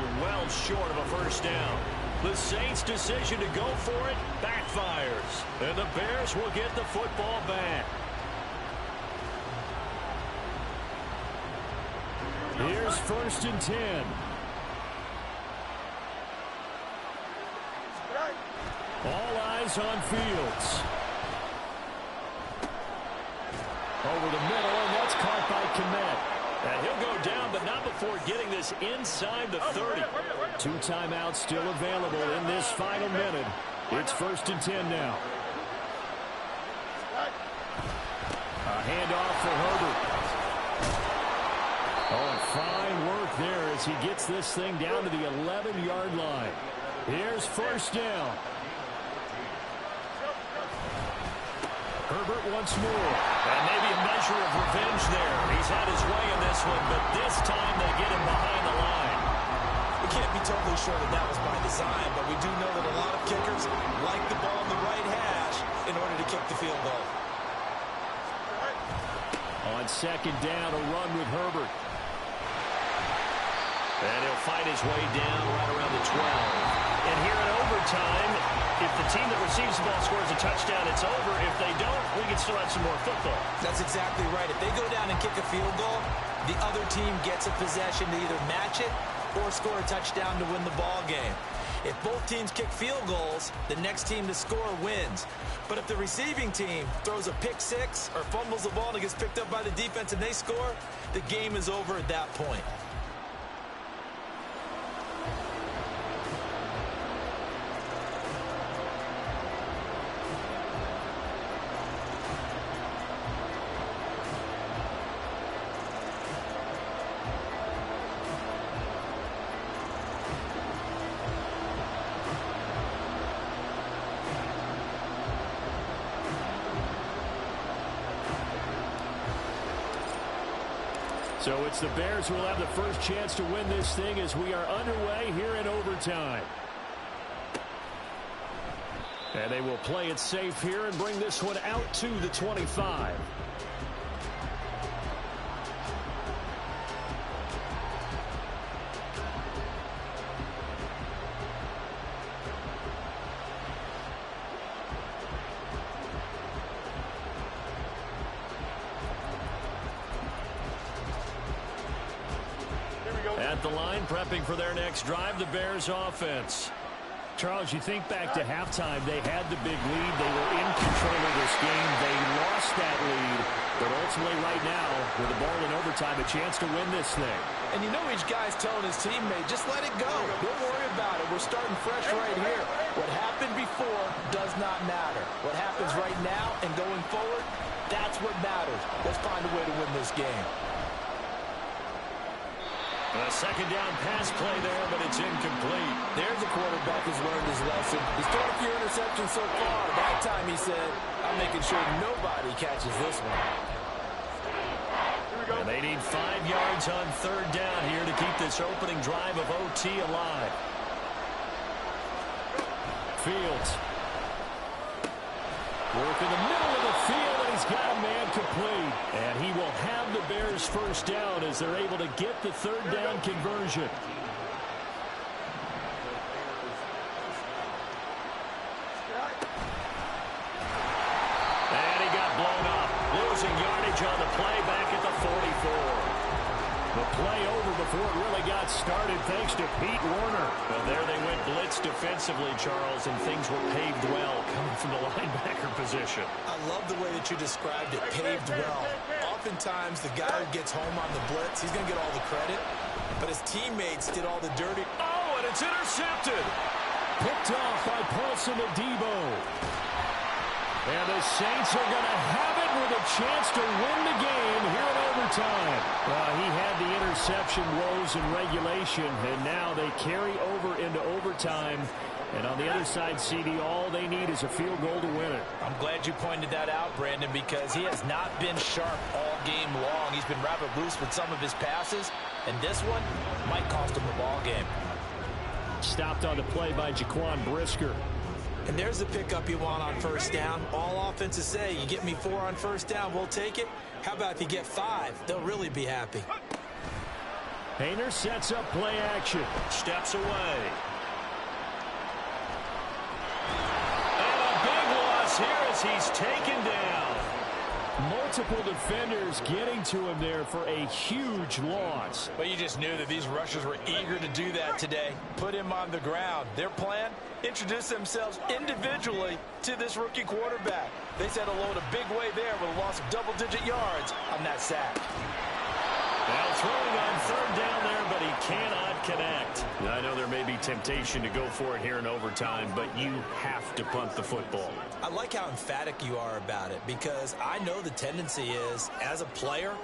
short of a first down. The Saints' decision to go for it backfires. And the Bears will get the football back. Here's 1st and 10. All eyes on Fields. Over the middle, and that's caught by Kmet. And he'll go down, but not before getting this inside the 30. 2 timeouts still available in this final minute. It's 1st and 10 now. A handoff for Herbert. Oh, fine work there as he gets this thing down to the 11-yard line. Here's 1st down. Herbert once more. And maybe a measure of revenge there. He's had his way in this one, but this time they get him behind the line. We can't be totally sure that that was by design, but we do know that a lot of kickers like the ball in the right hash in order to kick the field goal. On 2nd down, a run with Herbert. And he'll fight his way down right around the 12. And here in overtime, if the team that receives the ball scores a touchdown, it's over. If they don't, we can still have some more football. That's exactly right. If they go down and kick a field goal, the other team gets a possession to either match it or score a touchdown to win the ball game. If both teams kick field goals, the next team to score wins. But if the receiving team throws a pick six or fumbles the ball and it gets picked up by the defense and they score, the game is over at that point. So it's the Bears who will have the first chance to win this thing as we are underway here in overtime. And they will play it safe here and bring this one out to the 25. At the line, prepping for their next drive, the Bears offense. Charles, you think back to halftime, they had the big lead. They were in control of this game. They lost that lead. But ultimately right now, with the ball in overtime, a chance to win this thing. And you know each guy's telling his teammate, just let it go. Don't worry about it. We're starting fresh right here. What happened before does not matter. What happens right now and going forward, that's what matters. Let's find a way to win this game. A second down pass play there, but it's incomplete. There's a quarterback who's learned his lesson. He's thrown a few interceptions so far. That time he said, I'm making sure nobody catches this one. And they need 5 yards on 3rd down here to keep this opening drive of OT alive. Fields. Work in the middle of the field, and he's got a man complete. And he will have the Bears first down as they're able to get the 3rd down conversion. And he got blown up. Losing yardage on the play back at the 44. The play over before it really got started thanks to Pete Werner. And there they went blitz defensively, Charles, and things were paved well coming from the linebacker position. I love the way that you described it, paved well. oftentimes the guy who gets home on the blitz, he's going to get all the credit, but his teammates did all the dirty. Oh, and it's intercepted. Picked off by Paulson Adebo. And the Saints are going to have it with a chance to win the game here in overtime. He had the interception woes in regulation, and now they carry over into overtime. And on the other side, CD, all they need is a field goal to win it. I'm glad you pointed that out, Brandon, because he has not been sharp all game long. He's been rather loose with some of his passes, and this one might cost him the ball game. Stopped on the play by Jaquan Brisker. And there's the pickup you want on first down. All offenses say, you get me 4 on first down, we'll take it. How about if you get 5? They'll really be happy. Hayner sets up play action. Steps away. And a big loss here as he's taken down. Multiple defenders getting to him there for a huge loss. But you just knew that these rushers were eager to do that today. Put him on the ground. Their plan? Introduce themselves individually to this rookie quarterback. They said hello in a big way there with a loss of double-digit yards on that sack. Now throwing on third down there, but he cannot connect. I know there may be temptation to go for it here in overtime, but you have to punt the football. I like how emphatic you are about it, because I know the tendency is, as a player,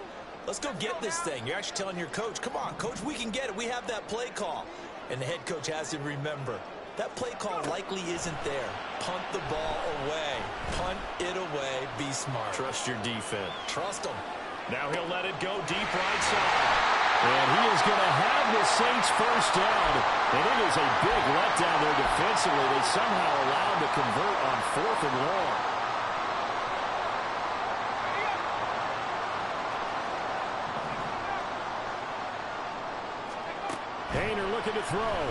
let's go get this thing. You're actually telling your coach, come on, coach, we can get it. We have that play call. And the head coach has to remember, that play call likely isn't there. Punt the ball away. Punt it away. Be smart. Trust your defense. Trust them. Now he'll let it go deep right side. And he is going to have the Saints first down. And it is a big letdown there defensively. They somehow allowed to convert on 4th and long. Hayner looking to throw.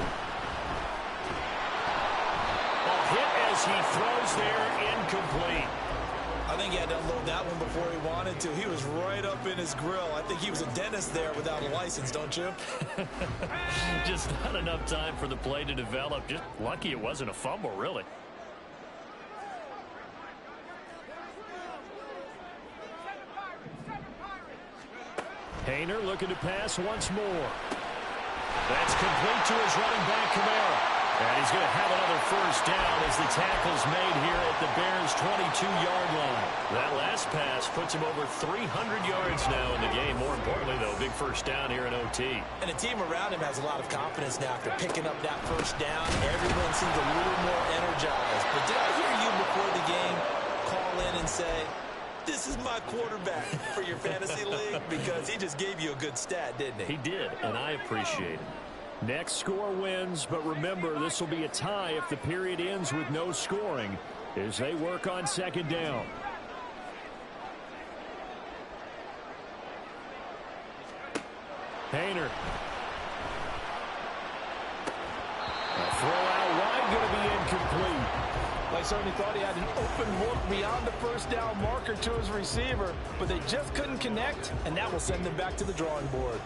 Hit as he throws there, incomplete. I think he had to unload that one before he wanted to. He was right up in his grill. I think he was a dentist there without a license, don't you? Just not enough time for the play to develop. Just lucky it wasn't a fumble, really. Hayner looking to pass once more. That's complete to his running back, Kamara. And he's going to have another first down as the tackle's made here at the Bears' 22-yard line. That last pass puts him over 300 yards now in the game. More importantly, though, big first down here in OT. And the team around him has a lot of confidence now after picking up that first down. Everyone seems a little more energized. But did I hear you before the game call in and say, this is my quarterback for your fantasy league? Because he just gave you a good stat, didn't he? He did, and I appreciate it. Next score wins, but remember, this will be a tie if the period ends with no scoring as they work on second down. Hayner. A throw out wide, going to be incomplete. I certainly thought he had an open look beyond the first down marker to his receiver, but they just couldn't connect, and that will send them back to the drawing board.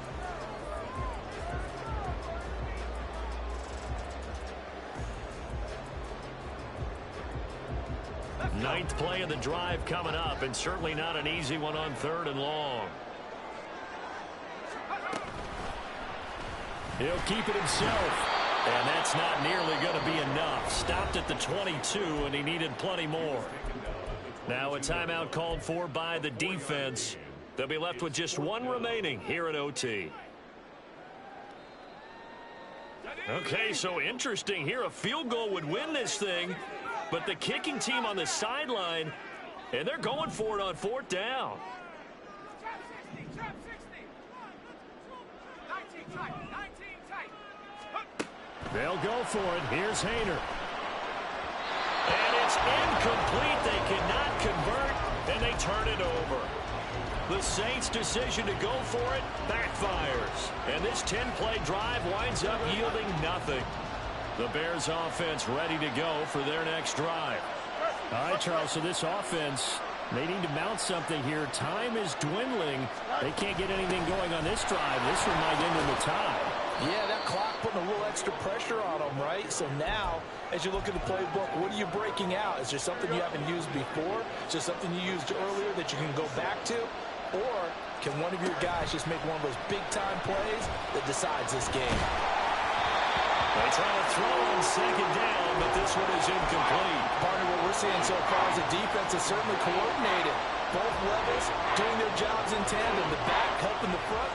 Ninth play of the drive coming up, and certainly not an easy one on 3rd and long. He'll keep it himself. And that's not nearly going to be enough. Stopped at the 22, and he needed plenty more. Now a timeout called for by the defense. They'll be left with just one remaining here at OT. Okay, so interesting here. A field goal would win this thing. But the kicking team on the sideline, and they're going for it on 4th down. They'll go for it. Here's Hayner. And it's incomplete. They cannot convert, and they turn it over. The Saints' decision to go for it backfires. And this 10-play drive winds up yielding nothing. The Bears offense ready to go for their next drive. All right, Charles, so this offense, they need to mount something here. Time is dwindling. They can't get anything going on this drive. This one might end in the tie. Yeah, that clock putting a little extra pressure on them, right? So now, as you look at the playbook, what are you breaking out? Is there something you haven't used before? Is there something you used earlier that you can go back to? Or can one of your guys just make one of those big-time plays that decides this game? They try to throw on second down, but this one is incomplete. Partner, what we're seeing so far is the defense is certainly coordinated. Both levels doing their jobs in tandem. The back helping the front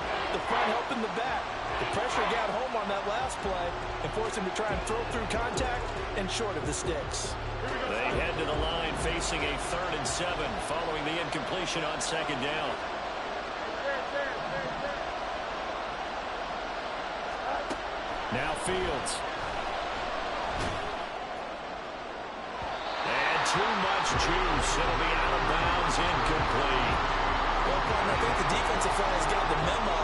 helping the back. The pressure got home on that last play and forced him to try and throw through contact and short of the sticks. They head to the line facing a 3rd and 7 following the incompletion on second down. Now Fields. And too much juice. It'll be out of bounds, incomplete. Well, partner, I think the defensive fellas got the memo,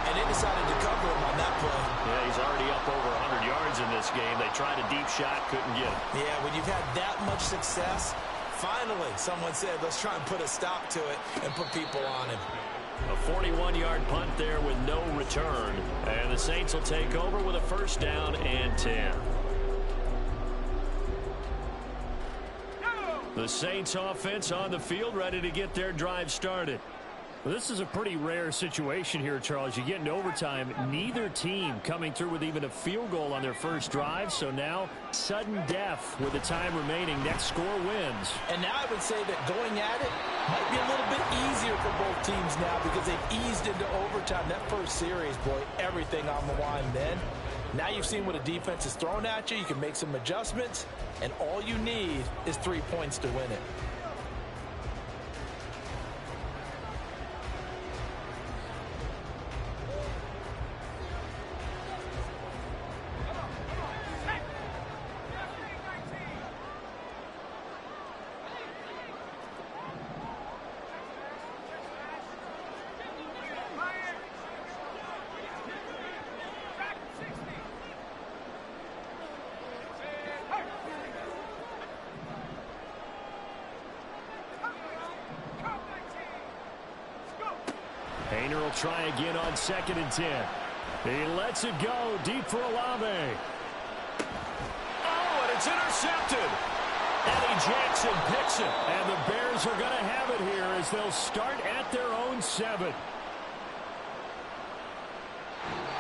and they decided to cover him on that play. Yeah, he's already up over 100 yards in this game. They tried a deep shot, couldn't get it. Yeah, when you've had that much success, finally someone said, let's try and put a stop to it and put people on him. A 41-yard punt there with no return. And the Saints will take over with a 1st down and 10. The Saints offense on the field, ready to get their drive started. Well, this is a pretty rare situation here, Charles. You get into overtime, neither team coming through with even a field goal on their first drive. So now, sudden death with the time remaining. Next score wins. And now I would say that going at it might be a little bit easier for both teams now because they've eased into overtime. That first series, boy, everything on the line then. Now you've seen what a defense is thrown at you. You can make some adjustments, and all you need is 3 points to win it. Hayner will try again on 2nd and 10. He lets it go deep for Olave. Oh, and it's intercepted. Eddie Jackson picks it. And the Bears are going to have it here as they'll start at their own 7.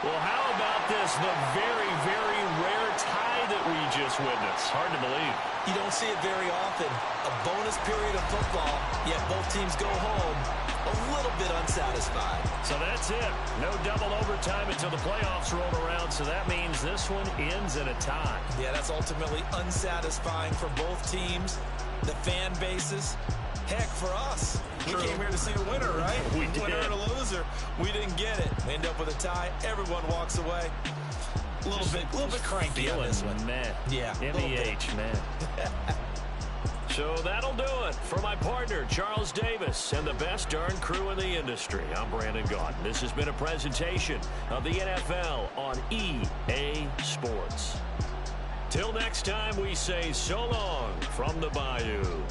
Well, how about this? The very, very rare tie that we just witnessed. Hard to believe. You don't see it very often. A bonus period of football, yet both teams go home a little bit unsatisfied. So that's it. No double overtime until the playoffs roll around, so that means this one ends in a tie. Yeah, that's ultimately unsatisfying for both teams, the fan bases. Heck, for us, we came here to see a winner, right? We did. Winner and a loser. We didn't get it. We end up with a tie. Everyone walks away. A little bit cranky on this one. Man. Yeah. MEH, man. So that'll do it for my partner, Charles Davis, and the best darn crew in the industry. I'm Brandon Gaudin. This has been a presentation of the NFL on EA Sports. Till next time, we say so long from the Bayou.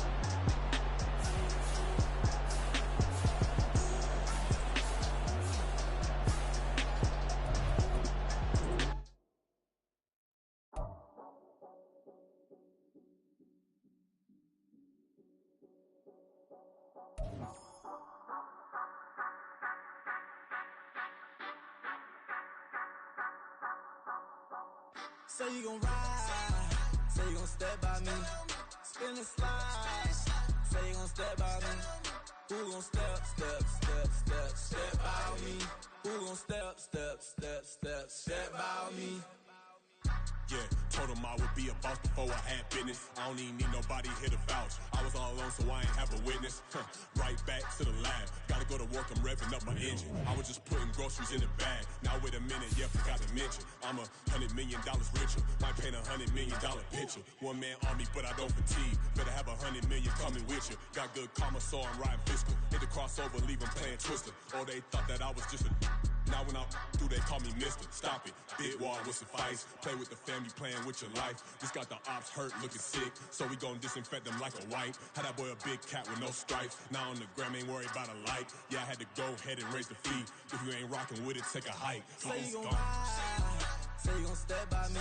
Say you gon' ride, say you gon' step by me, spin the slide, say you gon' step by me, who gon' step by me, who gon' step by me. Yeah, told him I would be a boss before I had business. I don't even need nobody here to vouch. I was all alone, so I ain't have a witness. Right back to the lab. Gotta go to work, I'm revving up my engine. I was just putting groceries in the bag. Now wait a minute, yeah, forgot to mention. I'm $100 million richer. Might paint $100 million picture. One man army, but I don't fatigue. Better have $100 million coming with you. Got good karma, so I'm riding fiscal. Hit the crossover, leave them playing Twister. Or they thought that I was just a... Now when I do, they call me Mister. Stop it. Big wall will suffice. Play with the family, playing with your life. This got the ops hurt, looking sick. So we gon' disinfect them like a wipe. Had that boy a big cat with no stripes. Now on the gram, ain't worried about a light. Yeah, I had to go ahead and raise the fee. If you ain't rocking with it, take a hike. Say you gon' ride, say you gon' step by me,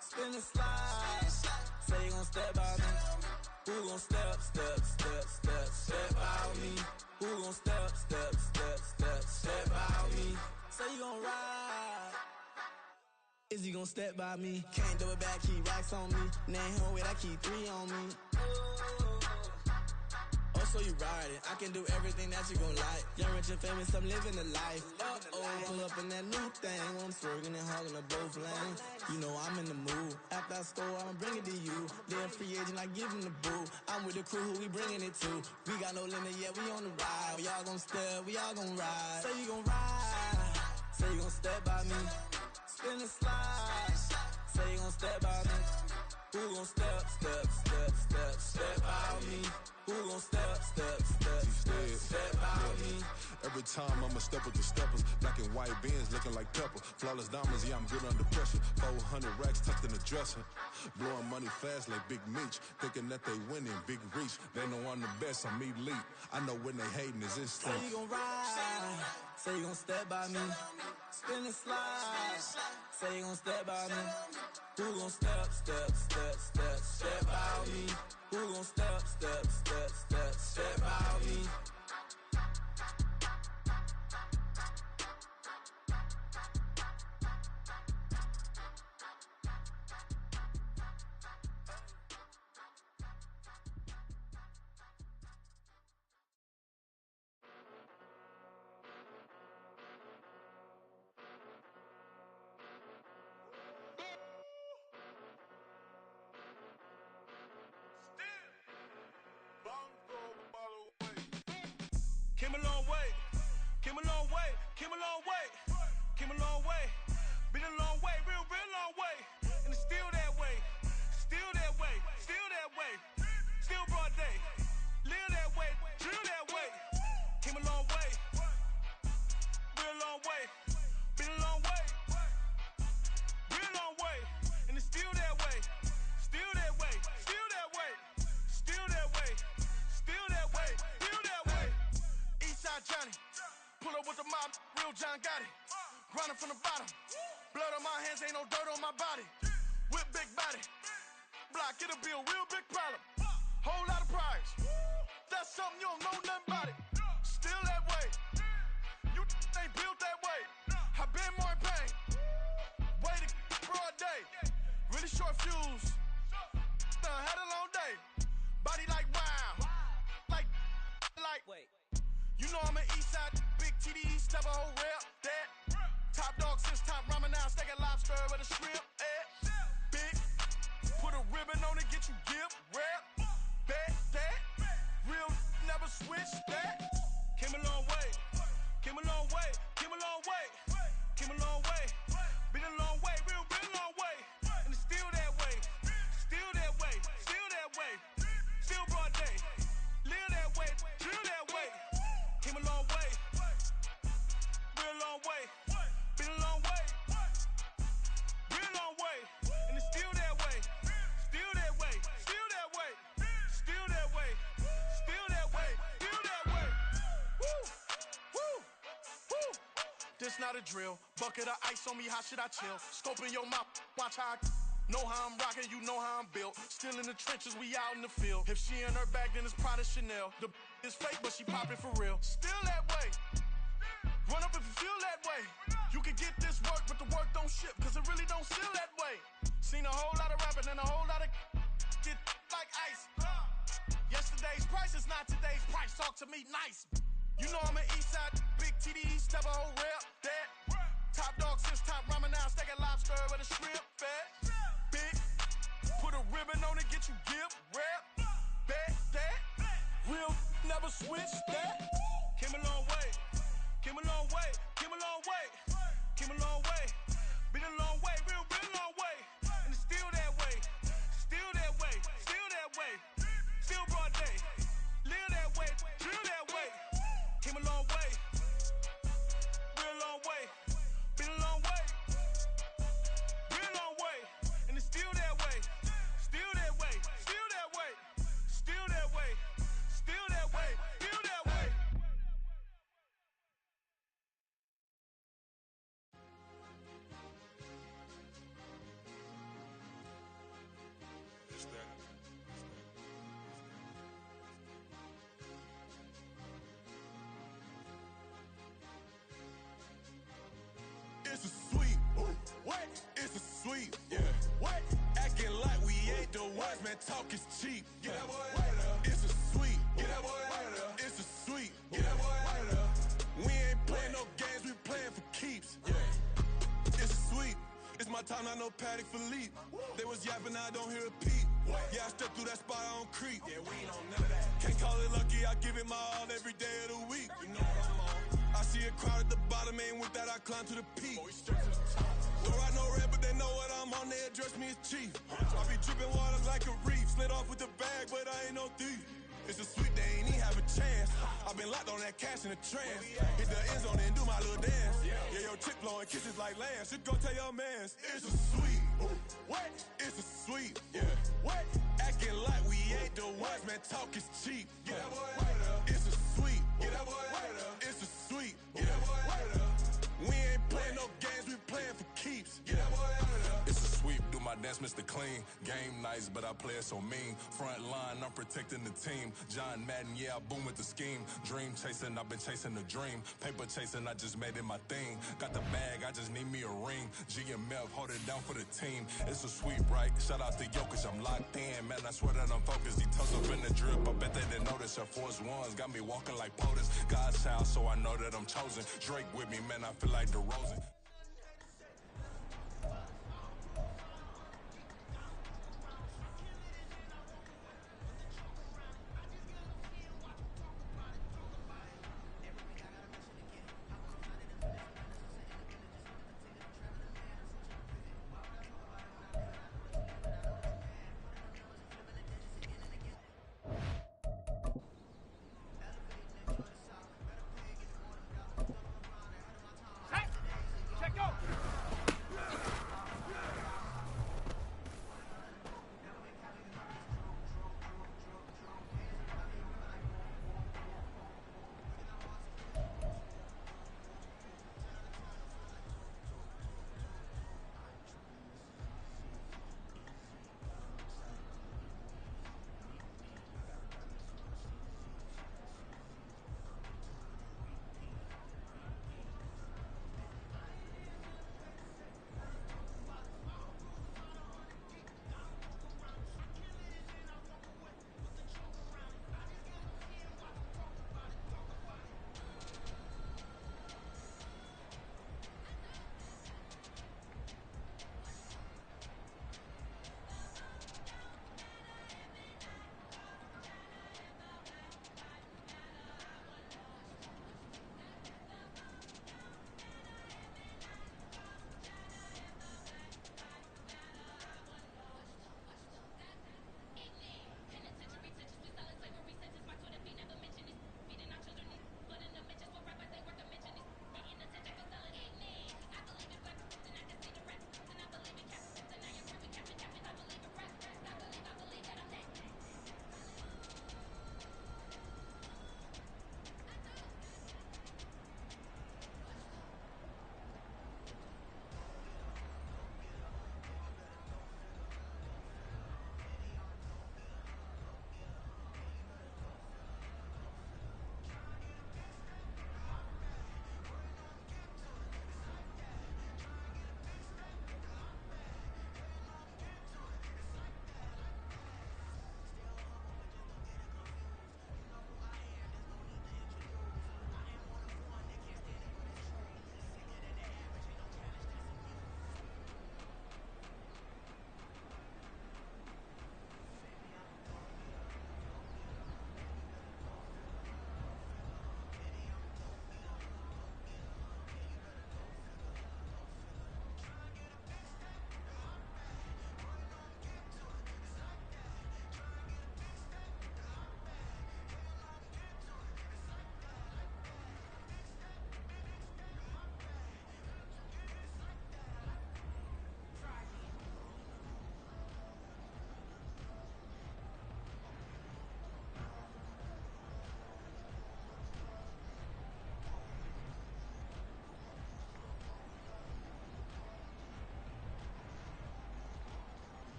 spin the slide, say you gon' step by me, who gon' step by me, Who gon' step by me? Say you gon' ride. Is he gon' step by me? Can't do it back, keep racks on me. Name home with I keep 3 on me. Oh, so you riding. I can do everything that you gon' like. Young, rich, and famous, I'm living the life. Uh-oh, pull up in that new thing. I'm swerving and hogging up both lanes. You know I'm in the mood. After I score, I'ma bring it to you. They're a free agent, I give him the boo. I'm with the crew, who we bringing it to. We got no limit, yeah, we on the ride. We all gon' step, we all gon' ride. Say you gon' ride. Say you gon' step by me. Spin and slide. Say you gon' step by me. Who gon' step by me? Who gon' step by me? Every time I'ma step with the steppers. Black and white beans looking like pepper. Flawless diamonds, yeah, I'm good under pressure. 400 racks tucked in the dresser. Blowing money fast like Big Meech. Thinking that they winning, big reach. They know I'm the best, I'm elite. I know when they hating is instinct. Say you gon' ride. Say you gon' step by me. Spin and slide. Say you gon' step by me. Who gon' step by me? Who gon' step by me? Came a long way, came a long way, came a long way, came a long way, been a long way, real long way, and it's still that way, still that way, still that way, still broad day, live that way, drill that way, came a long way, real long way, been a long way, real long way, and it's still that way, still that way, still that way, still that way, still that way, still that way. Eastside Johnny, pull up with the mob, real John Gotti. Grinding from the bottom, blood on my hands, ain't no dirt on my body. Whip big body, block, it'll be a real big problem. Whole lot of prize, that's something you don't know nothing about it. Still that way, you ain't built that way. I been more in pain, way to broad day. Really short fuse, had a long day. Body like wow, like. Wait. You know I'm an Eastside, big TDE, step a whole rep, that. Top dog since top ramen now, steak a lobster with a shrimp, Big, put a ribbon on it, get you give, rep, bet, that. Real, never switch, that. Came a long way, came a long way, came a long way, came a long way. Been a long way, real been a long way. And it's still that way, still that way, still that way. Still broad day, live that way, drill that way. Came a long way, real long way, been a long way, real long way, and it's still that way, still that way, still that way, still that way, still that way, still that way. Woo, woo, woo. This not a drill, bucket of ice on me, how should I chill? Scoping your mouth, watch how I know how I'm rocking, you know how I'm built. Still in the trenches, we out in the field. If she in her bag, then it's Prada Chanel. The is fake, but she popping for real. Still that way. Run up if you feel that way. You can get this work, but the work don't ship, cause it really don't feel that way. Seen a whole lot of rapping and a whole lot of get like ice. Yesterday's price is not today's price. Talk to me nice. You know I'm an Eastside, big TDE, step a whole rep, that. Top dog since top ramen now, steak a lobster with a shrimp, fat. Big, put a ribbon on it, get you give, rep, bet, that. Real, never switch, that. Came a long way, came a long way, came a long way, came a long way. Been a long way, real been a long way. And it's still that way, still that way, still that way. Still broad day, live that way, drill that way. Came a long way, real long way. Been a long way, real long way. And it's still that way, still that way, still that way, still that way, still that way, still that way. man, talk is cheap. Get that boy out of there. It's a sweep. Get that boy out of there. It's a sweep. Get that boy out of there. We ain't playing no games, we playing for keeps. Yeah. It's a sweep. It's my time, not no Paddock Philippe. They was yapping, I don't hear a peep. Yeah, I step through that spot, I don't creep. Yeah, we ain't on none of that. Can't call it lucky, I give it my all every day of the week. You know what I'm on. I see a crowd at the bottom, and with that I climb to the peak. Throw out no red, but they know what I'm on, they address me as chief. I be dripping water like a reef. Slid off with the bag, but I ain't no thief. It's a sweep, they ain't even have a chance. I've been locked on that cash in a trance. Hit the end zone and do my little dance. Yeah, your chick blowing kisses like Lance. You go tell your mans. It's a sweep. What? It's a sweep. Yeah. What? Acting like we ain't the ones, man. Talk is cheap. Get that boy out of there. It's a sweep. Get that boy out of there. It's a sweep. Get that boy out of there. We ain't playing no games, we playing for keeps. Get that boy out of there. It's a sweep, do my dance, Mr. Clean. Game nice, but I play it so mean. Front line, I'm protecting the team. John Madden, yeah, I boom with the scheme. Dream chasing, I've been chasing the dream. Paper chasing, I just made it my thing. Got the bag, I just need me a ring. GMF, hold it down for the team. It's a sweep, right? Shout out to Jokic, I'm locked in. Man, I swear that I'm focused. He toes up in the drip, I bet they didn't notice. Her force ones got me walking like POTUS. God's child, so I know that I'm chosen. Drake with me, man, I feel like DeRozan.